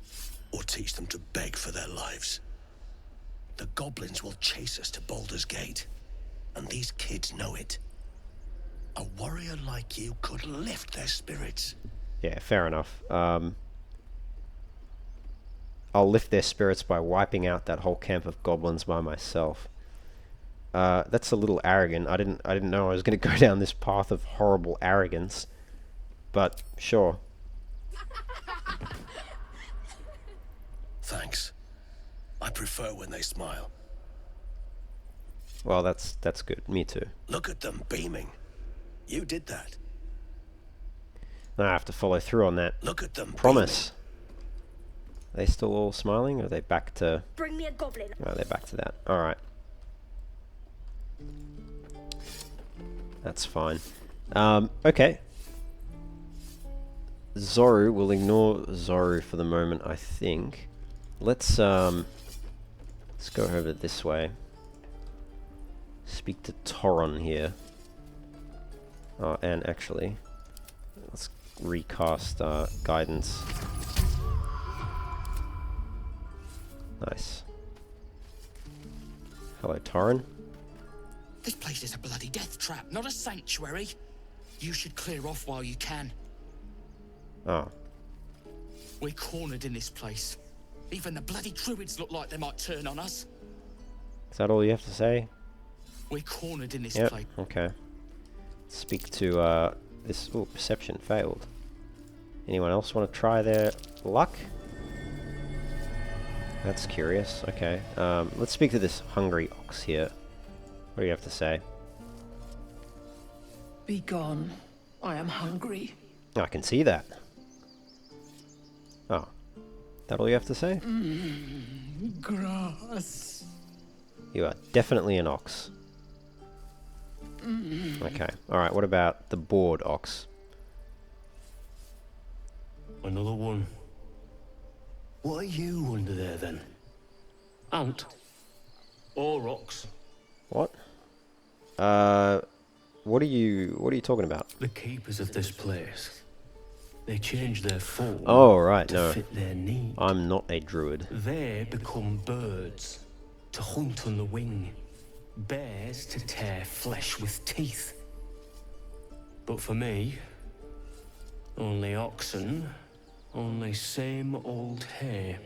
or teach them to beg for their lives. The goblins will chase us to Baldur's Gate, and these kids know it. A warrior like you could lift their spirits. Yeah, fair enough. I'll lift their spirits by wiping out that whole camp of goblins by myself. That's a little arrogant. I didn't know I was going to go down this path of horrible arrogance. But sure. Thanks. I prefer when they smile. Well, that's good. Me too. Look at them beaming. You did that. Now I have to follow through on that Look at them promise. Are they still all smiling, or are they back to... Bring me a goblin. Oh, they're back to that. Alright. That's fine. Okay. Zoru, we'll ignore Zoru for the moment, I think. Let's go over this way. Speak to Toron here. Oh, and actually, let's recast guidance. Nice. Hello, Torrin. This place is a bloody death trap, not a sanctuary. You should clear off while you can. Oh. We're cornered in this place. Even the bloody druids look like they might turn on us. Is that all you have to say? We're cornered in this Yep, place. okay. Speak to, this... Oh, perception failed. Anyone else want to try their luck? That's curious, okay. Let's speak to this hungry ox here. What do you have to say? Be gone. I am hungry. I can see that. Oh. That all you have to say? Grass. You are definitely an ox. Okay. Alright, what about the bored ox? Another one. What are you under there then? Ant? Or ox? What? What are you talking about? The keepers of this place. They change their form Oh, right, to no. fit their need. I'm not a druid. They become birds to hunt on the wing. Bears to tear flesh with teeth. But for me, only oxen, only same old hay.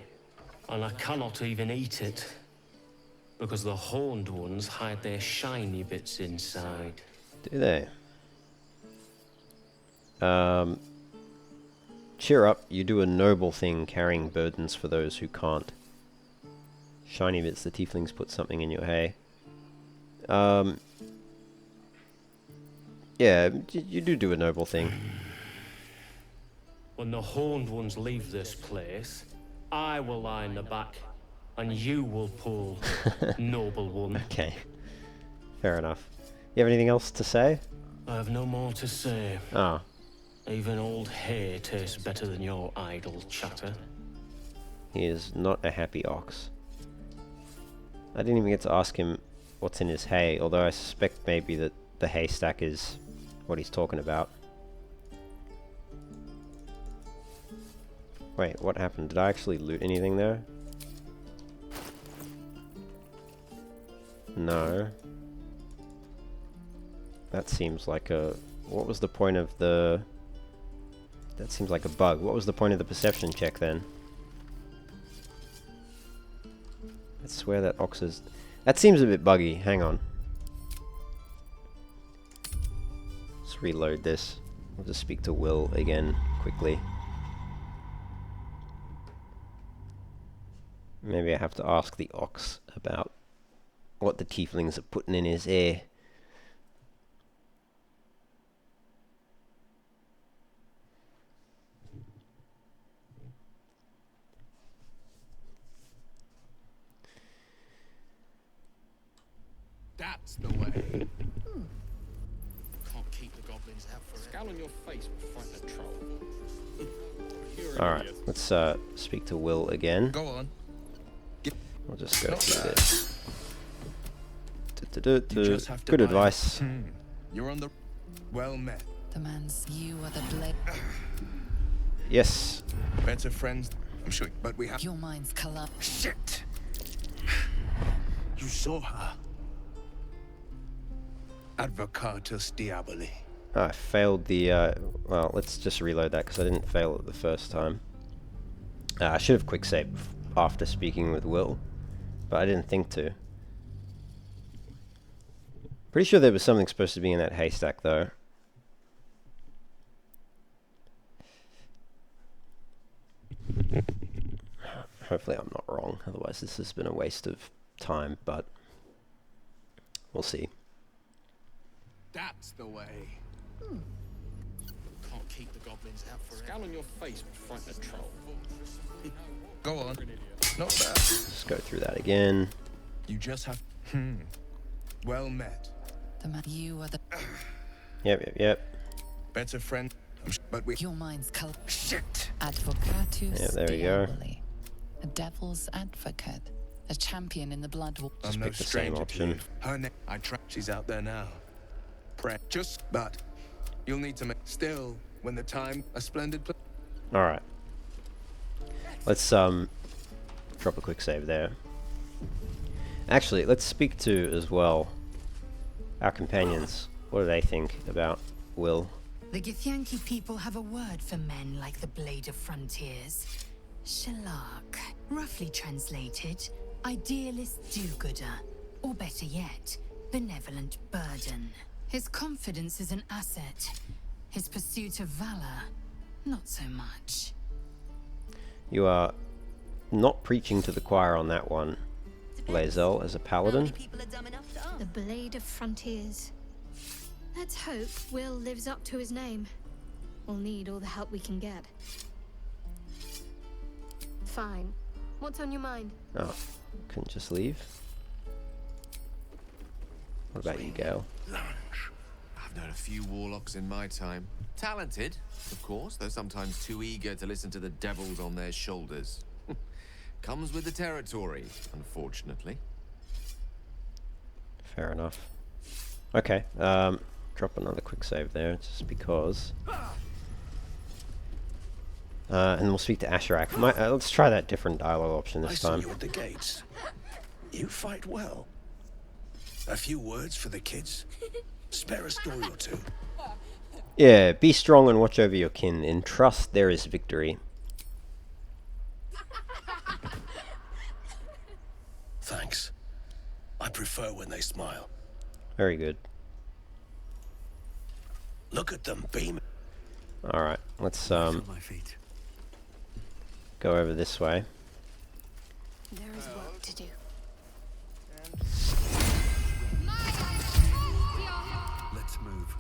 And I cannot even eat it, because the horned ones hide their shiny bits inside. Do they? Cheer up, you do a noble thing carrying burdens for those who can't. Shiny bits, the tieflings put something in your hay. Yeah, you do a noble thing. When the horned ones leave this place, I will lie in the back, and you will pull, noble one. Okay, fair enough. You have anything else to say? I have no more to say. Ah. Even old hay tastes better than your idle chatter. He is not a happy ox. I didn't even get to ask him what's in his hay, although I suspect maybe that the haystack is what he's talking about. Wait, what happened? Did I actually loot anything there? No. That seems like a... What was the point of the... That seems like a bug. What was the point of the perception check then? I swear that ox is... That seems a bit buggy. Hang on. Let's reload this. I'll just speak to Will again quickly. Maybe I have to ask the ox about what the tieflings are putting in his ear. That's the way. Can't keep the goblins out forever. Scowl on your face would frighten a troll. Alright, let's speak to Will again. Go on. We'll just go Not through bad. this. You just have to Good buy advice. it. You're on the... Well met. The man's you are the blade. Yes. Better friends, I'm sure, but we have... Your mind's collapsed. Shit! You saw her. Advocatus Diaboli. Oh, I failed the, well, let's just reload that because I didn't fail it the first time. I should have quick saved after speaking with Will, but I didn't think to. Pretty sure there was something supposed to be in that haystack, though. Hopefully I'm not wrong, otherwise this has been a waste of time, but we'll see. That's the way. Can't keep the goblins out forever. Scowl on your face would frighten a troll. Go on. Not bad. Let's go through that again. You just have... Well met. The man you are the... Yep. Better friend, but we... Your mind's collapsed. Shit! Advocatus Yeah, there we go. Diaboli. A devil's advocate. A champion in the blood war. I'm Just no pick the same stranger to option. you. Her name... She's out there now. She's... But... You'll need to make... Still, when the time, a splendid place. Alright. Let's drop a quick save there. Actually, let's speak to, as well, our companions. What do they think about Will? The Githyanki people have a word for men like the Blade of Frontiers. Shalak. Roughly translated, idealist do-gooder. Or better yet, benevolent burden. His confidence is an asset. His pursuit of valor, not so much. You are not preaching to the choir on that one, Lae'zel, as a paladin. The Blade of Frontiers. Let's hope Will lives up to his name. We'll need all the help we can get. Fine. What's on your mind? Oh, couldn't just leave? What about you, Gale? I've known a few warlocks in my time. Talented, of course, though sometimes too eager to listen to the devils on their shoulders. Comes with the territory, unfortunately. Fair enough. Okay, drop another quick save there, just because. And we'll speak to Asherak. Let's try that different dialogue option this time. I saw you at the gates. You fight well. A few words for the kids? Spare a story or two. Yeah, be strong and watch over your kin. In trust there is victory. Thanks. I prefer when they smile. Very good. Look at them beam. Alright, let's go over this way. There is work to do. Let's move.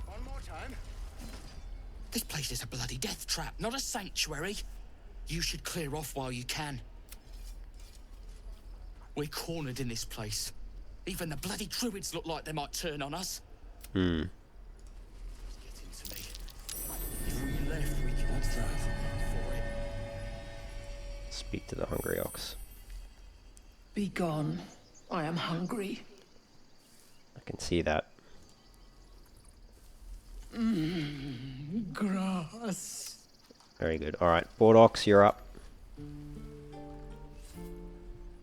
One more time. This place is a bloody death trap, not a sanctuary. You should clear off while you can. We're cornered in this place. Even the bloody druids look like they might turn on us. Hmm. Get into me. If we left, we cannot thrive for it. Speak to the hungry ox. Be gone. I am hungry. I can see that. Grass. Very good. Alright, Board Ox, you're up.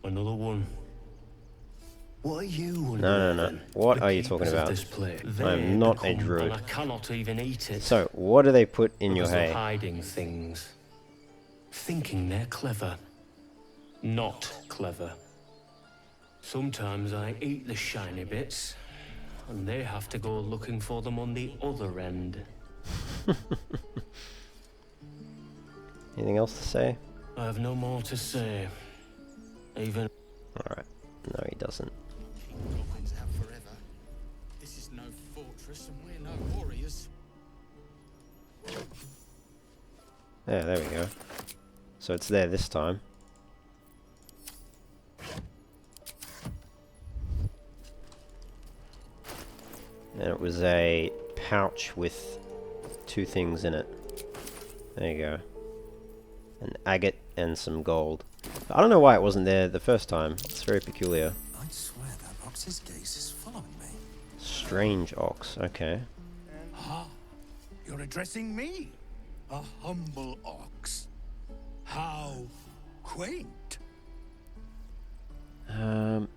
Another one. What are you? No. What are you talking about? I'm not a druid. And I cannot even eat it. So, what do they put in your hay? Hiding things. Thinking they're clever. Not clever. Sometimes I eat the shiny bits, and they have to go looking for them on the other end. Anything else to say? I have no more to say. Even. Alright. No, he doesn't. Goblins out forever. This is no fortress, and we're no warriors. Yeah, there we go. So it's there this time. And it was a pouch with 2 things in it. There you go. An agate and some gold. I don't know why it wasn't there the first time. It's very peculiar. I swear that ox's gaze is following me. Strange ox, okay. Ah, you're addressing me, a humble ox. How quaint. Did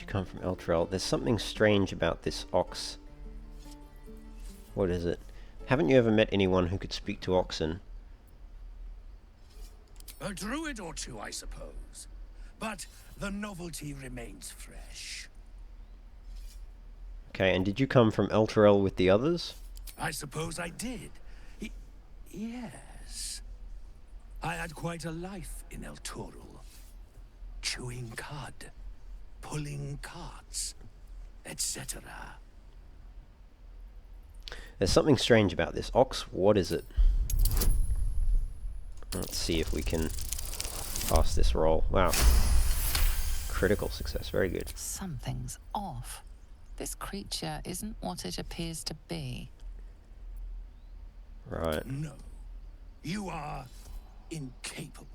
you come from Elturel? There's something strange about this ox. What is it? Haven't you ever met anyone who could speak to oxen? A druid or two, I suppose. But the novelty remains fresh. Okay, and did you come from Elturel with the others? I suppose I did. Yes. I had quite a life in Elturel. Chewing cud, pulling carts, etc. There's something strange about this ox. What is it? Let's see if we can pass this roll. Wow. Critical success. Very good. Something's off. This creature isn't what it appears to be. Right. No. You are incapable.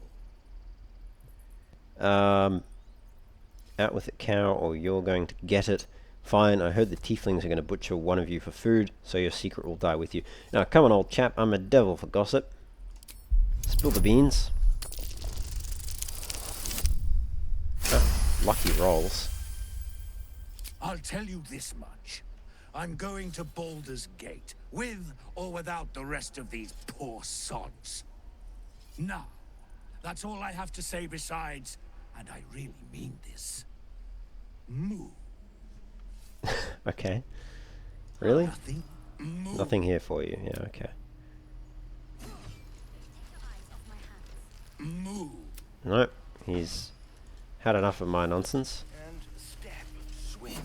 Out with it, cow, or you're going to get it. Fine, I heard the tieflings are going to butcher one of you for food, so your secret will die with you. Now, come on, old chap, I'm a devil for gossip. Spill the beans. Lucky rolls. I'll tell you this much. I'm going to Baldur's Gate, with or without the rest of these poor sods. Now, that's all I have to say besides, and I really mean this, moo. Okay. Really? Nothing. Nothing here for you. Yeah, okay. Moo. Nope. He's had enough of my nonsense. And step, swing.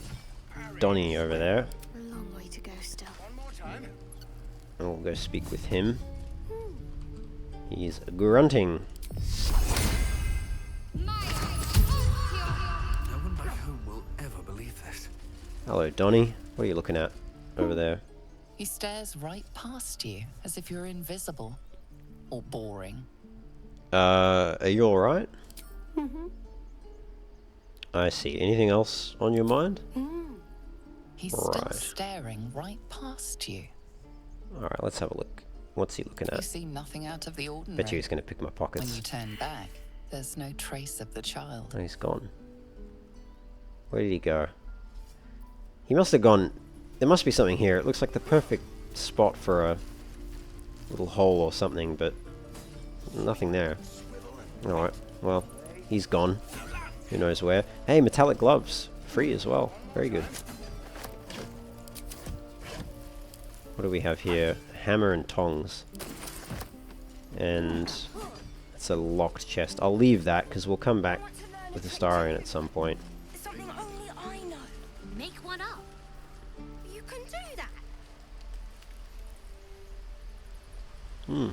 Donnie over there. A long way to go still. One more time. And we'll go speak with him. He's grunting. No one back home will ever believe this. Hello, Donnie. What are you looking at over there? He stares right past you, as if you're invisible. Or boring. Are you alright? Mm-hmm. I see. Anything else on your mind? He's still Right. staring right past you. Alright, let's have a look. What's he looking You at? see nothing out of the ordinary. Bet you he's going to pick my When pockets. you turn back, there's no trace of the child. Oh, he's gone. Where did he go? He must have gone... There must be something here. It looks like the perfect spot for a little hole or something, but nothing there. Alright, well, he's gone. Who knows where. Hey, metallic gloves. Free as well. Very good. What do we have here? Hammer and tongs. And it's a locked chest. I'll leave that because we'll come back with the star in at some point. Something only I know. Make one up. You can do that. Hmm.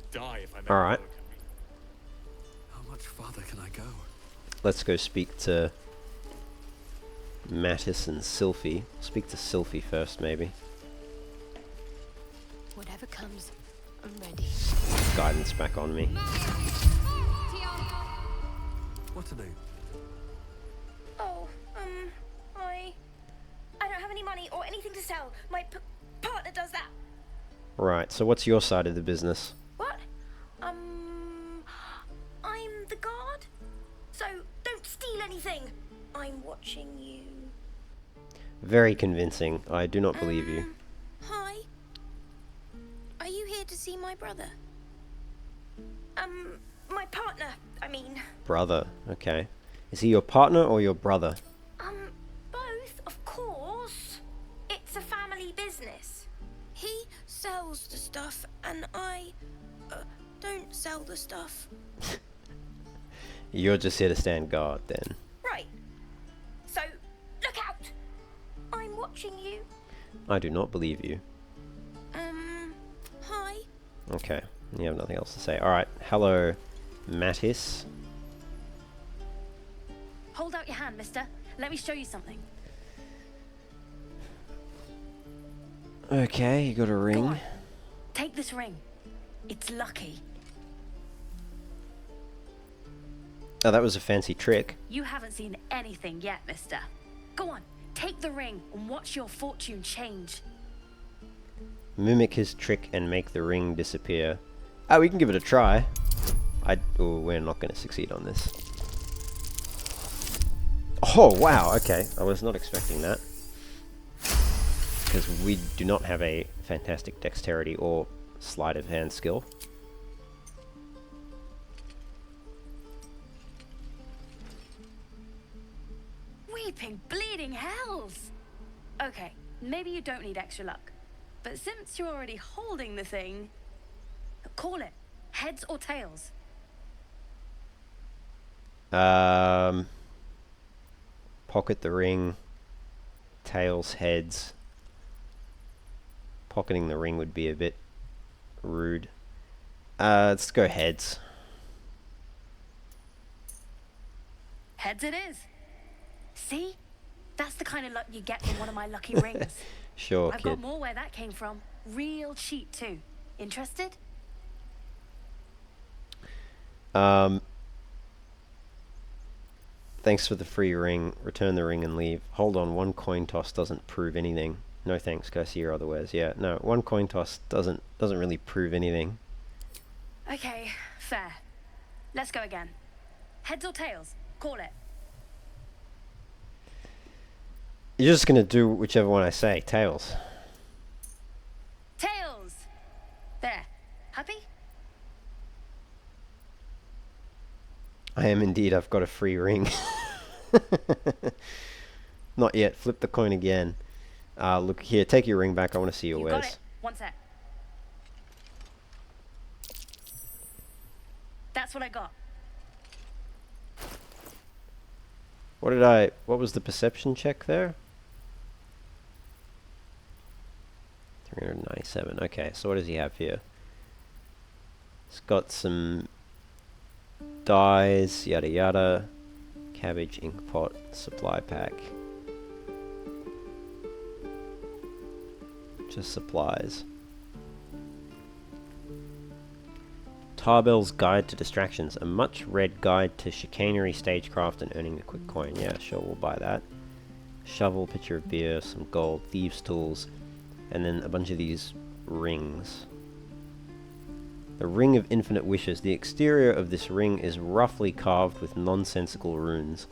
Die if I met Alright. How much farther can I go? Let's go speak to Mattis and Sylphie. Speak to Sylphie first, maybe. Whatever comes, I'm ready. Guidance back on me. What to do? Oh, I don't have any money or anything to sell. My partner does that. Right, so what's your side of the business? What? I'm the guard. So don't steal anything. I'm watching you. Very convincing. I do not believe you. Hi. Are you here to see my brother? My partner, I mean. Brother, okay. Is he your partner or your brother? Both, of course. It's a family business. He sells the stuff, and I don't sell the stuff. You're just here to stand guard, then. Right. So, look out! I'm watching you. I do not believe you. Hi. Okay, you have nothing else to say. Alright, hello, Mattis. Hold out your hand, mister. Let me show you something. Okay, you got a ring. Go on. Take this ring. It's lucky. Oh, that was a fancy trick. You haven't seen anything yet, mister. Go on, take the ring and watch your fortune change. Mimic his trick and make the ring disappear. Ah, we can give it a try. Oh, we're not going to succeed on this. Oh, wow, okay. I was not expecting that. Because we do not have a fantastic dexterity or sleight of hand skill. Weeping, bleeding hells! Okay, maybe you don't need extra luck. But since you're already holding the thing, call it. Heads or tails? Pocket the ring. Tails, heads. Pocketing the ring would be a bit rude. Let's go heads. Heads it is. See? That's the kind of luck you get from one of my lucky rings. Sure, I've kid. got more where that came from. Real cheap too. Interested? Thanks for the free ring. Return the ring and leave. Hold on, one coin toss doesn't prove anything. No thanks, go see your other wares. Yeah, no, one coin toss doesn't really prove anything. Okay, fair. Let's go again. Heads or tails? Call it. You're just gonna do whichever one I say. Tails. Tails! There. Happy? I am indeed. I've got a free ring. Not yet. Flip the coin again. Look here. Take your ring back. I want to see your wares. Got it. One sec. That's what I got. What was the perception check there? 397. Okay, so what does he have here? It's got some dyes, yada yada. Cabbage, ink pot, supply pack. Just supplies. Tarbell's Guide to Distractions, a much-read guide to chicanery, stagecraft, and earning a quick coin. Yeah, sure, we'll buy that. Shovel, pitcher of beer, some gold, thieves' tools, and then a bunch of these rings. The Ring of Infinite Wishes. The exterior of this ring is roughly carved with nonsensical runes.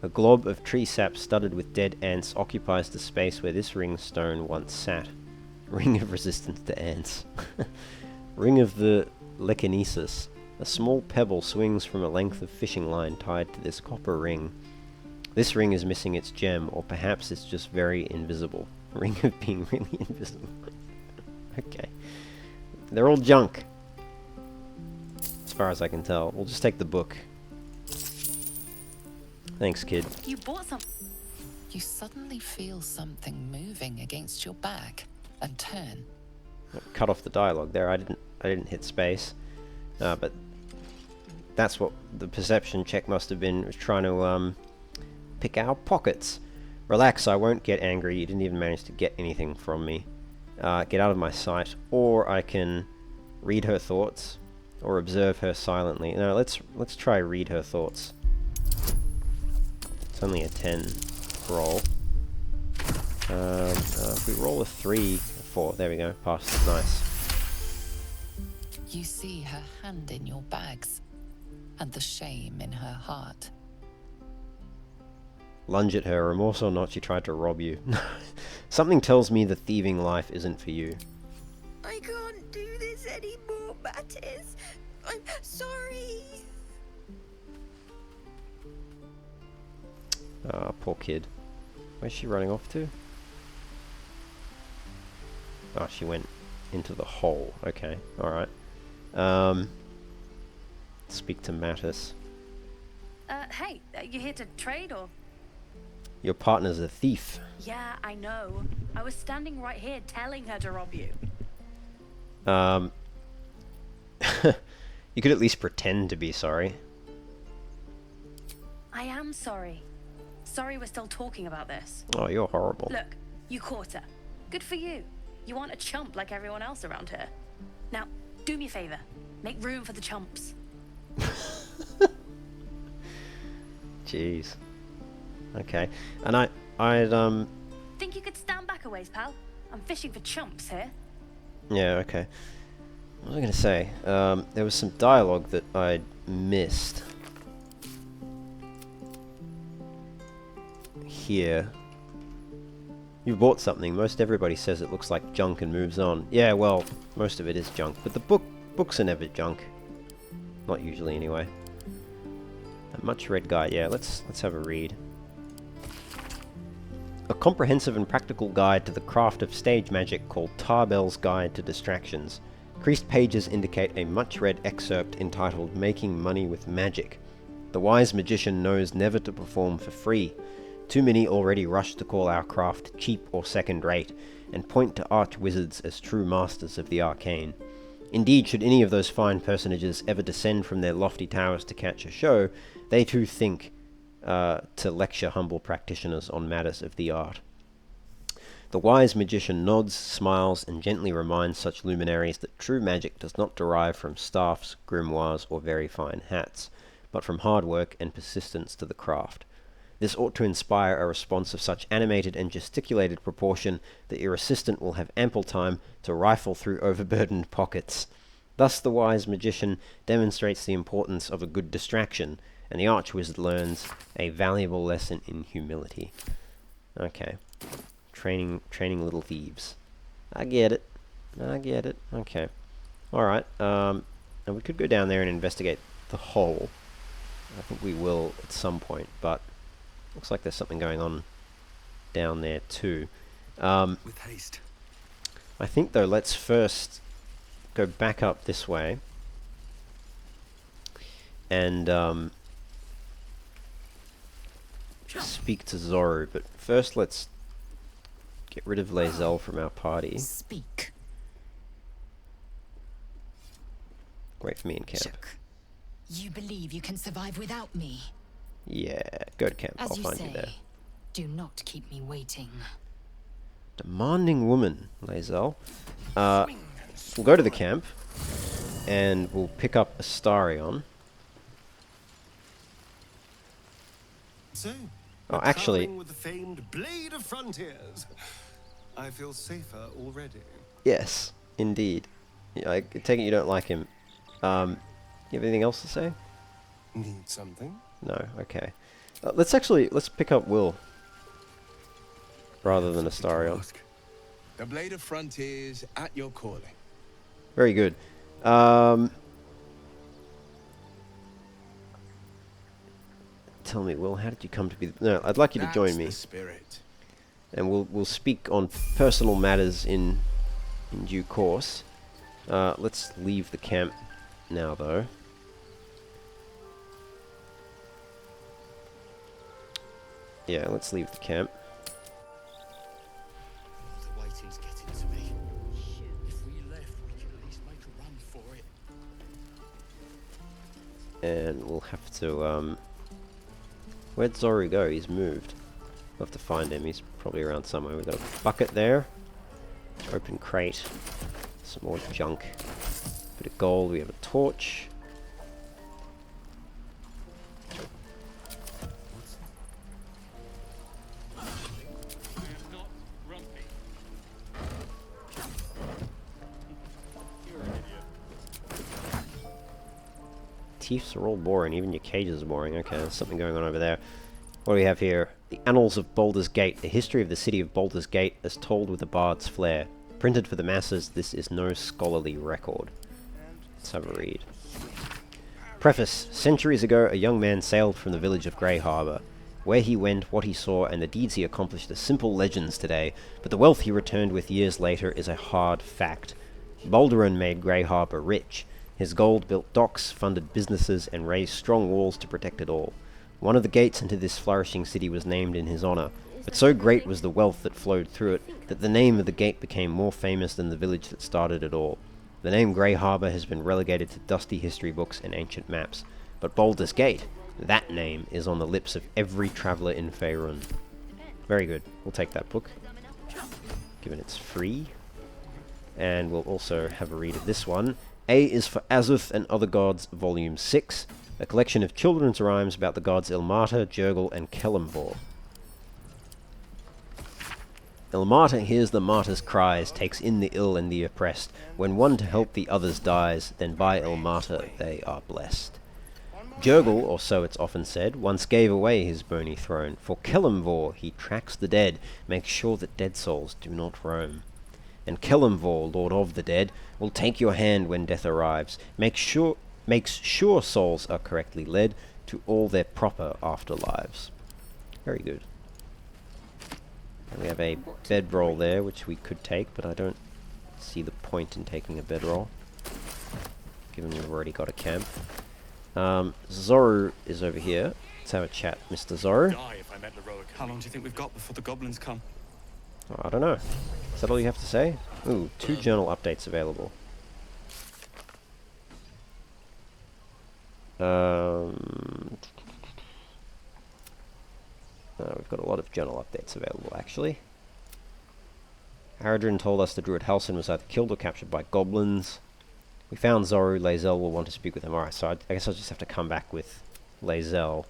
A glob of tree sap studded with dead ants occupies the space where this ring stone once sat. Ring of Resistance to Ants. Ring of the Lekinesis. A small pebble swings from a length of fishing line tied to this copper ring. This ring is missing its gem, or perhaps it's just very invisible. Ring of being really invisible. Okay. They're all junk. As far as I can tell. We'll just take the book. Thanks, kid. You bought some. You suddenly feel something moving against your back and turn. Cut off the dialogue there. I didn't hit space. But that's what the perception check must have been. It was trying to pick our pockets. Relax, I won't get angry. You didn't even manage to get anything from me. Get out of my sight. Or I can read her thoughts or observe her silently. No, let's try read her thoughts. It's only a 10 roll. If we roll a 3, 4, there we go, passed. Nice. You see her hand in your bags and the shame in her heart. Lunge at her, remorse or not, she tried to rob you. Something tells me the thieving life isn't for you. I can't do this anymore, Mattis. I'm sorry. Ah, poor kid. Where's she running off to? Oh, she went into the hole. Okay, alright. Speak to Mattis. Hey, you here to trade or? Your partner's a thief. Yeah, I know. I was standing right here telling her to rob you. You could at least pretend to be sorry. I am sorry. Sorry we're still talking about this. Oh, you're horrible. Look, you caught her. Good for you. You aren't a chump like everyone else around here. Now, do me a favor. Make room for the chumps. Jeez. Okay. And I'd Think you could stand back a ways, pal? I'm fishing for chumps here. Yeah, okay. What was I gonna say? There was some dialogue that I'd missed. Here. You bought something. Most everybody says it looks like junk and moves on. Yeah, well, most of it is junk, but the books are never junk. Not usually, anyway. A much-read guide. Yeah, let's have a read. A comprehensive and practical guide to the craft of stage magic called Tarbell's Guide to Distractions. Creased pages indicate a much-read excerpt entitled Making Money with Magic. The wise magician knows never to perform for free. Too many already rush to call our craft cheap or second-rate, and point to arch-wizards as true masters of the arcane. Indeed, should any of those fine personages ever descend from their lofty towers to catch a show, they too think to lecture humble practitioners on matters of the art. The wise magician nods, smiles, and gently reminds such luminaries that true magic does not derive from staffs, grimoires, or very fine hats, but from hard work and persistence to the craft. This ought to inspire a response of such animated and gesticulated proportion that your assistant will have ample time to rifle through overburdened pockets. Thus the wise magician demonstrates the importance of a good distraction, and the archwizard learns a valuable lesson in humility. Okay. Training little thieves. I get it. Okay. Alright, and we could go down there and investigate the hole. I think we will at some point, but looks like there's something going on down there too. With haste. I think though, let's first go back up this way and speak to Zoru, but first let's get rid of Lae'zel from our party. Speak. Wait for me in camp. You believe you can survive without me? Yeah, go to camp. As I'll find you there. Do not keep me waiting. Demanding woman, Lae'zel. We'll go to the camp and we'll pick up Astarion. So, Oh, actually, with the famed Blade of Frontiers. I feel safer already. yes, indeed. Yeah, I take it you don't like him. You have anything else to say? Need something? No, okay. Let's pick up Will rather than Astarion. The Blade of Frontiers at your calling. Very good. Tell me, Will, how did you come to be? No, I'd like you to join me. The spirit. And we'll speak on personal matters in due course. Let's leave the camp now, though. Yeah, let's leave the camp. The waiting's getting to me. If we left, we could at least make a run for it. And we'll have to, where'd Zoru go? He's moved. We'll have to find him. He's probably around somewhere. We've got a bucket there. Open crate. Some more junk. Bit of gold. We have a torch. Thieves are all boring, even your cages are boring. Okay, there's something going on over there. What do we have here? The Annals of Baldur's Gate, the history of the city of Baldur's Gate as told with a bard's flair. Printed for the masses, this is no scholarly record. Let's have a read. Preface. Centuries ago, a young man sailed from the village of Grey Harbour. Where he went, what he saw, and the deeds he accomplished are simple legends today, but the wealth he returned with years later is a hard fact. Baldur made Grey Harbour rich. His gold built docks, funded businesses, and raised strong walls to protect it all. One of the gates into this flourishing city was named in his honor, but so great was the wealth that flowed through it that the name of the gate became more famous than the village that started it all. The name Grey Harbour has been relegated to dusty history books and ancient maps, but Baldur's Gate, that name is on the lips of every traveller in Faerun. Very good. We'll take that book, given it's free. And we'll also have a read of this one. A is for Azuth and Other Gods, Volume 6, a collection of children's rhymes about the gods Ilmata, Jurgle, and Kelemvor. Ilmata hears the martyr's cries, takes in the ill and the oppressed. When one to help the others dies, then by Ilmata they are blessed. Jurgle, or so it's often said, once gave away his bony throne. For Kelemvor he tracks the dead, makes sure that dead souls do not roam. And Kelemvor, Lord of the Dead, will take your hand when death arrives, makes sure souls are correctly led to all their proper afterlives. Very good. And we have a bedroll there, which we could take, but I don't see the point in taking a bedroll, given we've already got a camp. Zoru is over here. Let's have a chat, Mr. Zoru. How long do you think we've got before the goblins come? Oh, I don't know. Is that all you have to say? Ooh, 2 journal updates available. We've got a lot of journal updates available, actually. Haradrin told us the druid Halsin was either killed or captured by goblins. We found Zoru. Lae'zel will want to speak with him. Alright, so I guess I'll just have to come back with Lae'zel.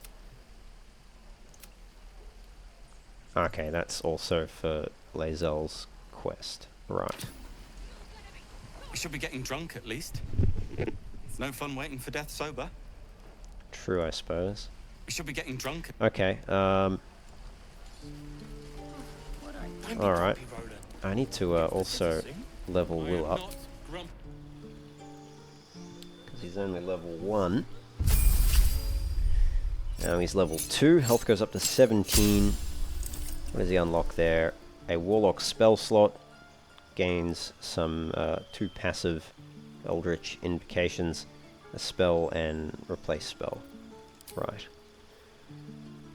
Okay, that's also for Lae'zel's quest. Right. We should be getting drunk at least. It's no fun waiting for death sober. True, I suppose. We should be getting drunk. Okay, alright. I need to also level Will up. Because he's only level 1. Now he's level 2. Health goes up to 17. What does he unlock there? A Warlock spell slot. Gains some 2 passive Eldritch invocations. A spell and replace spell. Right.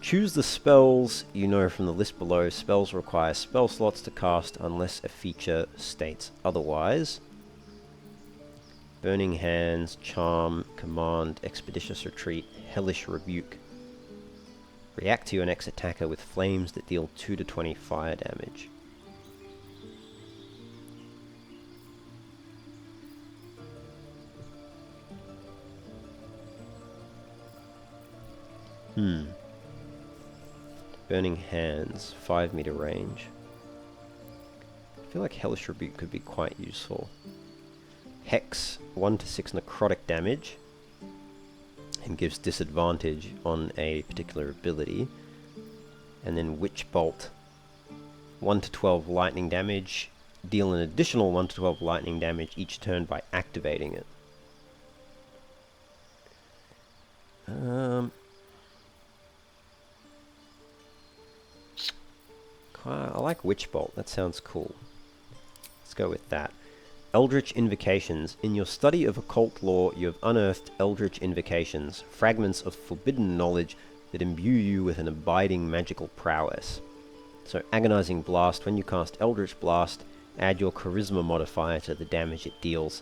Choose the spells you know from the list below. Spells require spell slots to cast unless a feature states otherwise. Burning Hands, Charm, Command, Expeditious Retreat, Hellish Rebuke. React to your next attacker with flames that deal 2 to 20 fire damage. Burning Hands, 5 meter range. I feel like Hellish Rebuke could be quite useful. Hex, 1 to 6 necrotic damage, and gives disadvantage on a particular ability. And then Witch Bolt, 1 to 12 lightning damage, deal an additional 1 to 12 lightning damage each turn by activating it. I like Witch Bolt, that sounds cool. Let's go with that. Eldritch Invocations. In your study of occult lore, you have unearthed Eldritch Invocations, fragments of forbidden knowledge that imbue you with an abiding magical prowess. So, Agonizing Blast. When you cast Eldritch Blast, add your Charisma modifier to the damage it deals,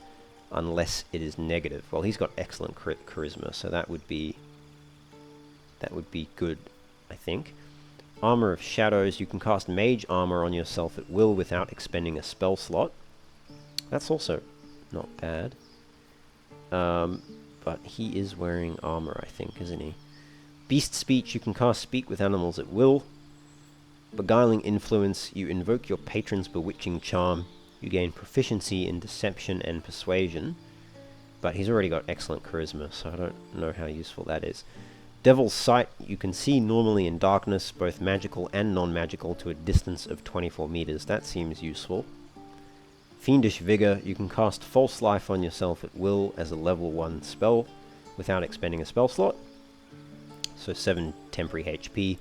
unless it is negative. Well, he's got excellent Charisma, so that would be good, I think. Armor of Shadows. You can cast Mage Armor on yourself at will without expending a spell slot. That's also not bad. But he is wearing armor, I think, isn't he? Beast Speech. You can cast Speak with animals at will. Beguiling Influence. You invoke your patron's bewitching charm. You gain proficiency in Deception and Persuasion. But he's already got excellent Charisma, so I don't know how useful that is. Devil's Sight. You can see normally in darkness, both magical and non-magical, to a distance of 24 meters. That seems useful. Fiendish Vigor. You can cast False Life on yourself at will as a level 1 spell without expending a spell slot. So 7 temporary HP.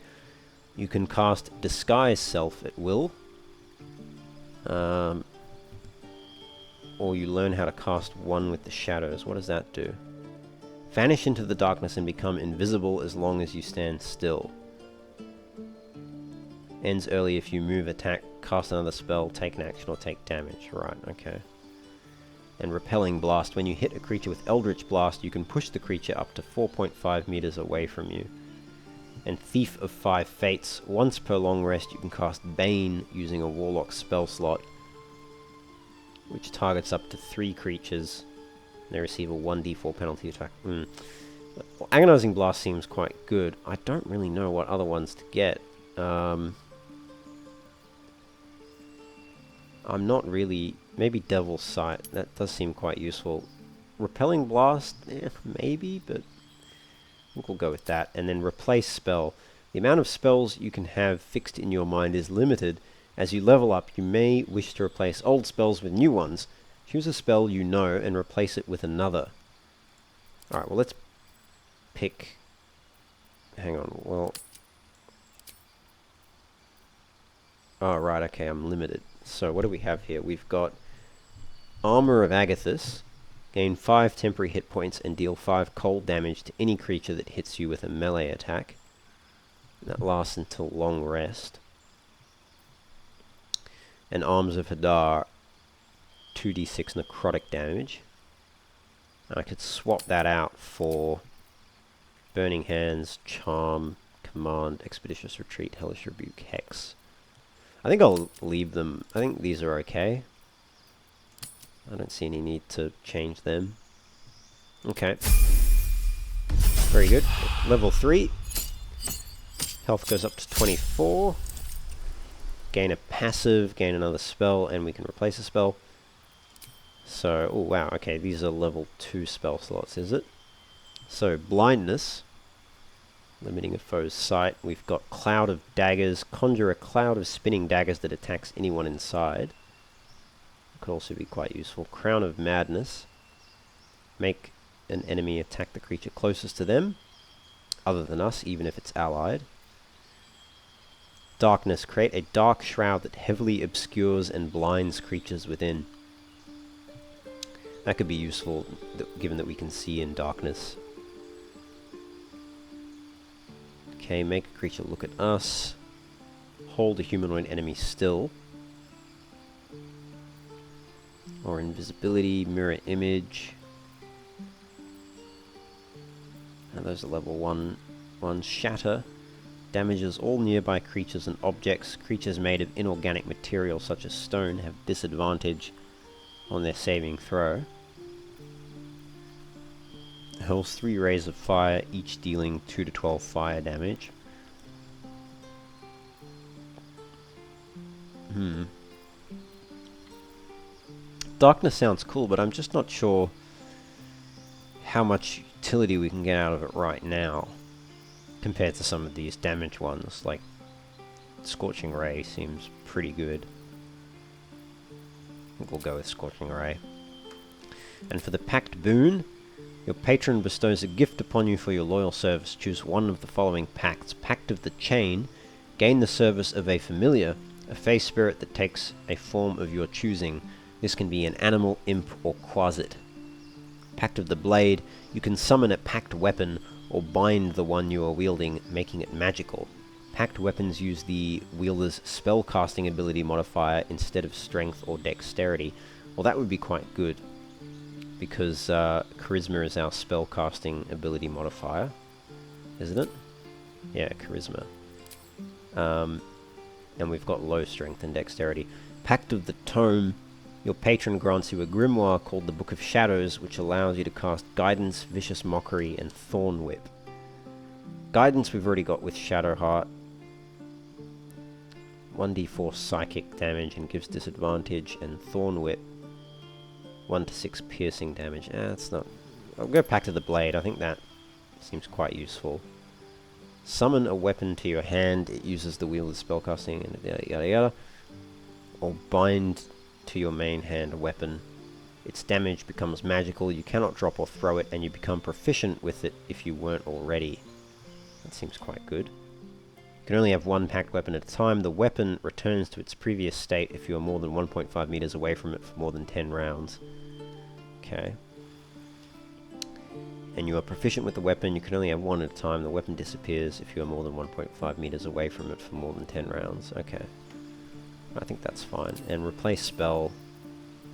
You can cast Disguise Self at will. Or you learn how to cast one with the shadows. What does that do? Vanish into the darkness and become invisible as long as you stand still. Ends early if you move, attack, cast another spell, take an action, or take damage. Right, okay. And Repelling Blast. When you hit a creature with Eldritch Blast, you can push the creature up to 4.5 meters away from you. And Thief of 5 Fates. Once per long rest, you can cast Bane using a Warlock spell slot, which targets up to 3 creatures. They receive a 1d4 penalty attack. Well, Agonizing Blast seems quite good. I don't really know what other ones to get. I'm not really... Maybe Devil's Sight. That does seem quite useful. Repelling Blast? Maybe, but... we'll go with that. And then Replace Spell. The amount of spells you can have fixed in your mind is limited. As you level up, you may wish to replace old spells with new ones. Choose a spell you know and replace it with another. Alright, well let's pick... Hang on, well... Oh, right, okay, I'm limited. So what do we have here? We've got Armor of Agathis. Gain 5 temporary hit points and deal 5 cold damage to any creature that hits you with a melee attack. That lasts until long rest. And Arms of Hadar, 2d6 necrotic damage. And I could swap that out for Burning Hands, Charm, Command, Expeditious Retreat, Hellish Rebuke, Hex. I think I'll leave them. I think these are okay. I don't see any need to change them. Okay. Very good. Level 3. Health goes up to 24. Gain a passive, gain another spell, and we can replace a spell. So, oh wow, okay, these are level 2 spell slots, is it? So, blindness. Limiting a foe's sight. We've got Cloud of Daggers. Conjure a cloud of spinning daggers that attacks anyone inside. Could also be quite useful. Crown of Madness. Make an enemy attack the creature closest to them, other than us, even if it's allied. Darkness. Create a dark shroud that heavily obscures and blinds creatures within. That could be useful, given that we can see in darkness. Okay, make a creature look at us. Hold a humanoid enemy still. Or invisibility, mirror image. And those are level 1. Shatter. Damages all nearby creatures and objects. Creatures made of inorganic material such as stone have disadvantage on their saving throw. Hurls 3 rays of fire, each dealing 2 to 12 fire damage. Darkness sounds cool, but I'm just not sure how much utility we can get out of it right now compared to some of these damage ones. Like Scorching Ray seems pretty good. I think we'll go with Scorching Ray. And for the Pact Boon, your patron bestows a gift upon you for your loyal service. Choose one of the following pacts. Pact of the Chain. Gain the service of a familiar, a fey spirit that takes a form of your choosing. This can be an animal, imp, or quasit. Pact of the Blade. You can summon a pact weapon or bind the one you are wielding, making it magical. Pact weapons use the wielder's spellcasting ability modifier instead of strength or dexterity. Well, that would be quite good, because charisma is our spellcasting ability modifier, isn't it? Yeah, charisma. And we've got low strength and dexterity. Pact of the Tome. Your patron grants you a grimoire called the Book of Shadows, which allows you to cast Guidance, Vicious Mockery, and Thorn Whip. Guidance we've already got with Shadowheart. 1d4 psychic damage and gives disadvantage, and Thorn Whip 1 to 6 piercing damage. That's not... I'll go Pact of the Blade. I think that seems quite useful. Summon a weapon to your hand. It uses the wielder's spellcasting and yada yada yada. Or bind to your main hand a weapon. Its damage becomes magical. You cannot drop or throw it, and you become proficient with it if you weren't already. That seems quite good. You can only have one pact weapon at a time. The weapon returns to its previous state if you are more than 1.5 meters away from it for more than 10 rounds. Okay. And you are proficient with the weapon. You can only have one at a time. The weapon disappears if you are more than 1.5 meters away from it for more than 10 rounds. Okay. I think that's fine. And replace spell.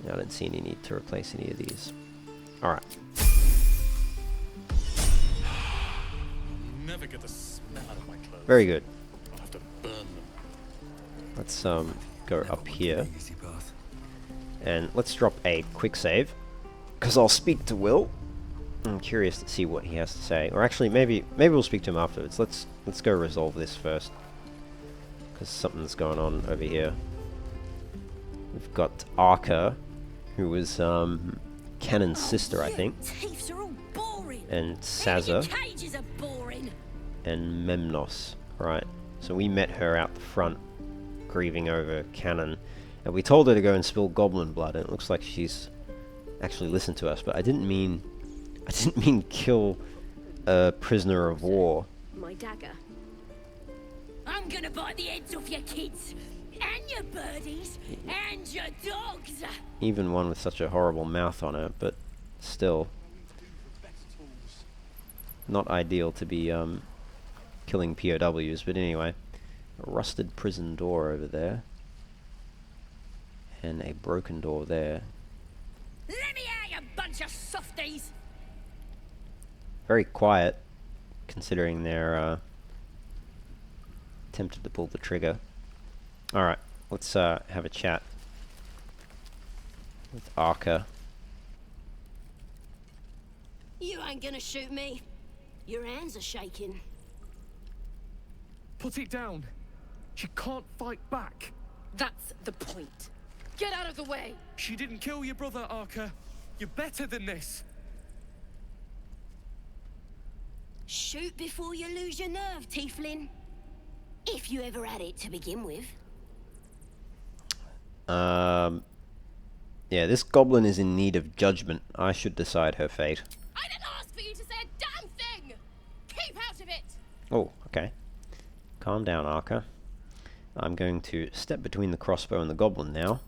I don't see any need to replace any of these. Alright. Never get the smell out of my clothes. Very good. I'll have to burn them. Let's go up here. And let's drop a quick save, because I'll speak to Will. I'm curious to see what he has to say. Or actually, maybe we'll speak to him afterwards. Let's go resolve this first, because something's going on over here. We've got Arca, who was Canon's sister, I think. Thieves are all boring. And Saza. Cages are boring. And Memnos. Right. So we met her out the front, grieving over Canon. And we told her to go and spill goblin blood, and it looks like she's actually listened to us. But I didn't mean kill a prisoner of war. My dagger. I'm gonna bite the heads off your kids, and your birdies, and your dogs. Even one with such a horrible mouth on her, but still not ideal to be killing POWs. But anyway, a rusted prison door over there, and a broken door there. Let me out, you bunch of softies! Very quiet, considering they're tempted to pull the trigger. Alright, let's have a chat with Arca. You ain't gonna shoot me. Your hands are shaking. Put it down. She can't fight back. That's the point. Get out of the way! She didn't kill your brother, Arca. You're better than this. Shoot before you lose your nerve, Tiefling. If you ever had it to begin with. Yeah, this goblin is in need of judgment. I should decide her fate. I didn't ask for you to say a damn thing! Keep out of it! Oh, okay. Calm down, Arca. I'm going to step between the crossbow and the goblin now.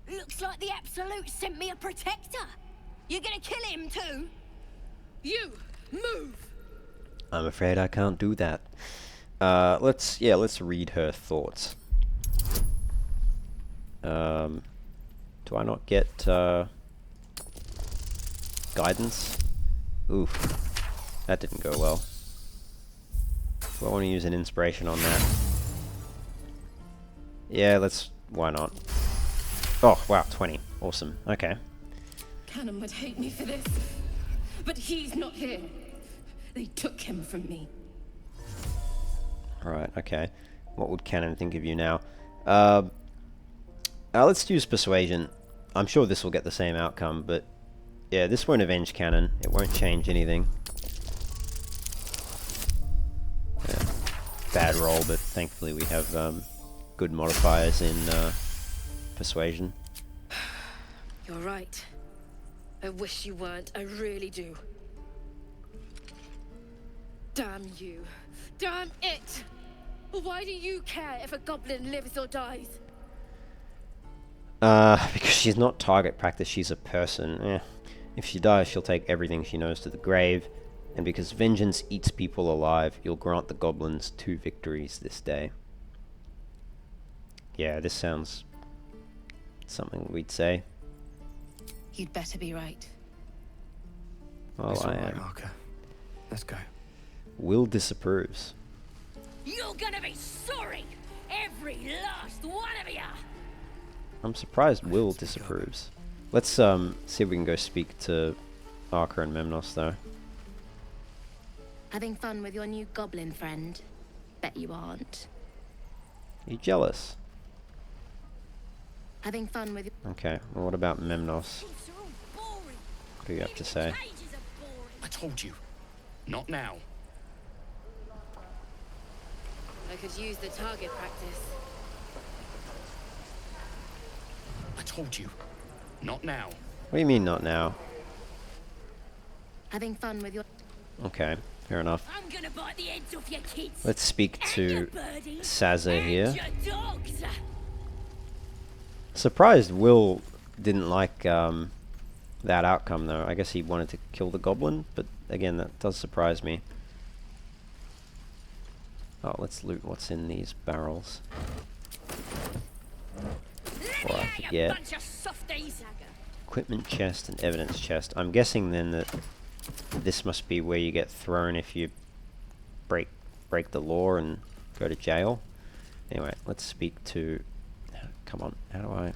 Looks like the Absolute sent me a protector. You're gonna kill him too? You move! I'm afraid I can't do that. Let's read her thoughts. Do I not get guidance? Oof, that didn't go well. Do I want to use an inspiration on that? Yeah, why not? Oh, wow, 20. Awesome, okay. Cannon would hate me for this, but he's not here. They took him from me. Alright, okay. What would Cannon think of you now? Let's use Persuasion. I'm sure this will get the same outcome, but yeah, this won't avenge Cannon. It won't change anything. Yeah. Bad roll, but thankfully we have good modifiers in Persuasion. You're right. I wish you weren't. I really do. Damn you. Damn it! Why do you care if a goblin lives or dies? Because she's not target practice, she's a person. If she dies, she'll take everything she knows to the grave. And because vengeance eats people alive, you'll grant the goblins 2 victories this day. Yeah, this sounds something we'd say. You'd better be right. Well, I am. Arca. Let's go. Will disapproves. You're gonna be sorry! Every last one of you! I'm surprised Will disapproves. Let's see if we can go speak to Arca and Memnos though. Having fun with your new goblin friend? Bet you aren't. Are you jealous? Having fun with your... Okay, well what about Memnos? What do you have to say? I told you. Not now. I could use the target practice. I told you. Not now. What do you mean not now? Having fun with your... Okay, fair enough. I'm gonna bite the heads off your kids. Let's speak to Sazza here. Surprised Will didn't like that outcome though. I guess he wanted to kill the goblin, but again that does surprise me. Oh, let's loot what's in these barrels. Before I forget. Equipment chest and evidence chest. I'm guessing then that this must be where you get thrown if you break the law and go to jail. Anyway, let's speak to... Come on, how do I...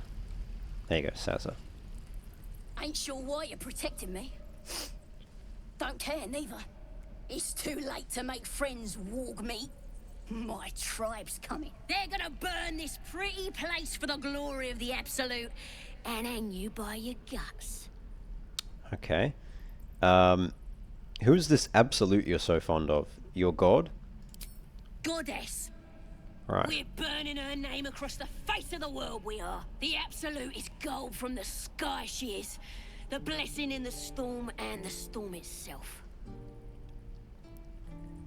There you go, Sazza. Ain't sure why you're protecting me. Don't care neither. It's too late to make friends, warg meat. My tribe's coming. They're gonna burn this pretty place for the glory of the Absolute and hang you by your guts. Okay. Who's this Absolute you're so fond of? Your god? Goddess. Right. We're burning her name across the face of the world, we are. The Absolute is gold from the sky, she is. The blessing in the storm and the storm itself.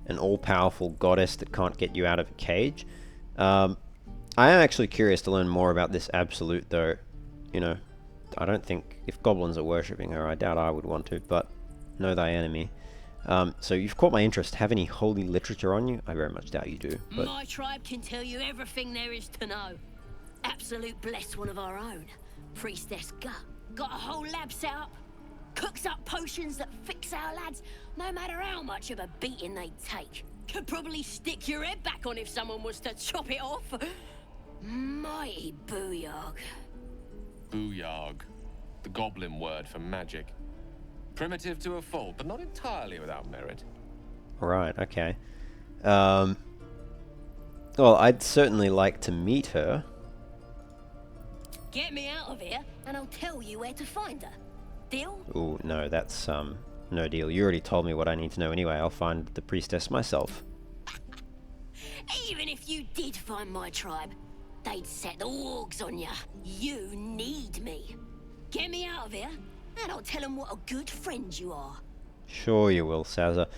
An all-powerful goddess that can't get you out of a cage. I am actually curious to learn more about this Absolute, though. You know, I don't think if goblins are worshipping her, I doubt I would want to, but know thy enemy. So you've caught my interest. Have any holy literature on you? I very much doubt you do. But My tribe can tell you everything there is to know. Absolute blessed one of our own. Priestess Gut. Got a whole lab set up. Cooks up potions that fix our lads, no matter how much of a beating they take. Could probably stick your head back on if someone was to chop it off. Mighty booyog. Booyog. The goblin word for magic. Primitive to a fault, but not entirely without merit. Right, okay. Well, I'd certainly like to meet her. Get me out of here, and I'll tell you where to find her. Deal? Ooh, no, that's, no deal. You already told me what I need to know anyway. I'll find the priestess myself. Even if you did find my tribe, they'd set the wargs on ya. You need me. Get me out of here, and I'll tell them what a good friend you are. Sure you will, Sazza.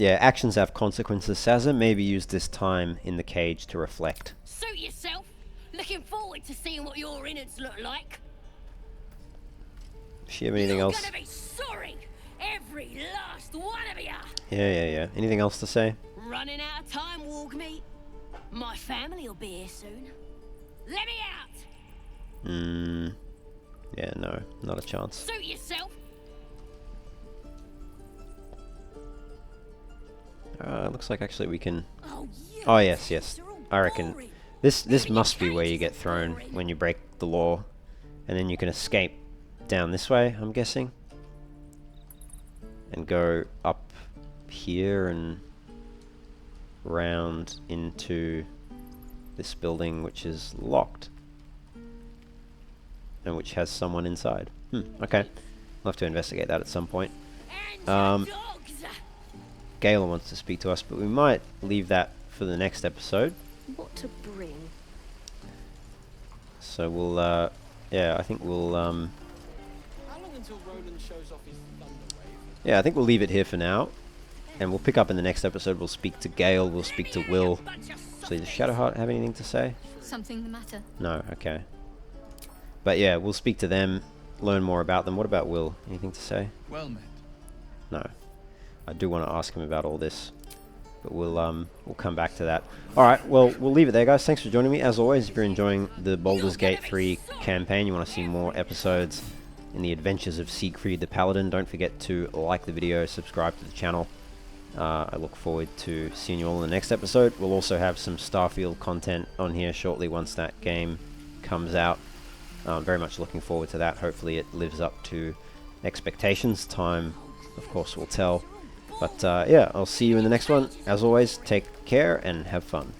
Yeah, actions have consequences, Sazza. Maybe use this time in the cage to reflect. Suit yourself. Looking forward to seeing what your innards look like. Does she have anything else? You're gonna be sorry, every last one of ya. Yeah. Anything else to say? Running out of time, warg meat. My family will be here soon. Let me out. Yeah, no, not a chance. Suit yourself. Looks like actually we can... Oh, yes. I reckon this must be where you get thrown when you break the law. And then you can escape down this way, I'm guessing. And go up here and round into this building, which is locked. And which has someone inside. Okay. We'll have to investigate that at some point. Gala wants to speak to us, but we might leave that for the next episode. What to bring? So we'll, yeah, I think we'll, How long until Roland shows off his thunder wave? yeah, I think we'll leave it here for now. And we'll pick up in the next episode. We'll speak to Gale, we'll speak to Will. So does Shadowheart have anything to say? Something the matter? No, okay. But yeah, we'll speak to them, learn more about them. What about Will? Anything to say? Well met. No. I do want to ask him about all this, but we'll come back to that. Alright, well, we'll leave it there, guys. Thanks for joining me. As always, if you're enjoying the Baldur's Gate 3 campaign, you want to see more episodes in the adventures of Siegfried the Paladin, don't forget to like the video, subscribe to the channel. I look forward to seeing you all in the next episode. We'll also have some Starfield content on here shortly once that game comes out. Very much looking forward to that. Hopefully it lives up to expectations. Time, of course, will tell. But yeah, I'll see you in the next one. As always, take care and have fun.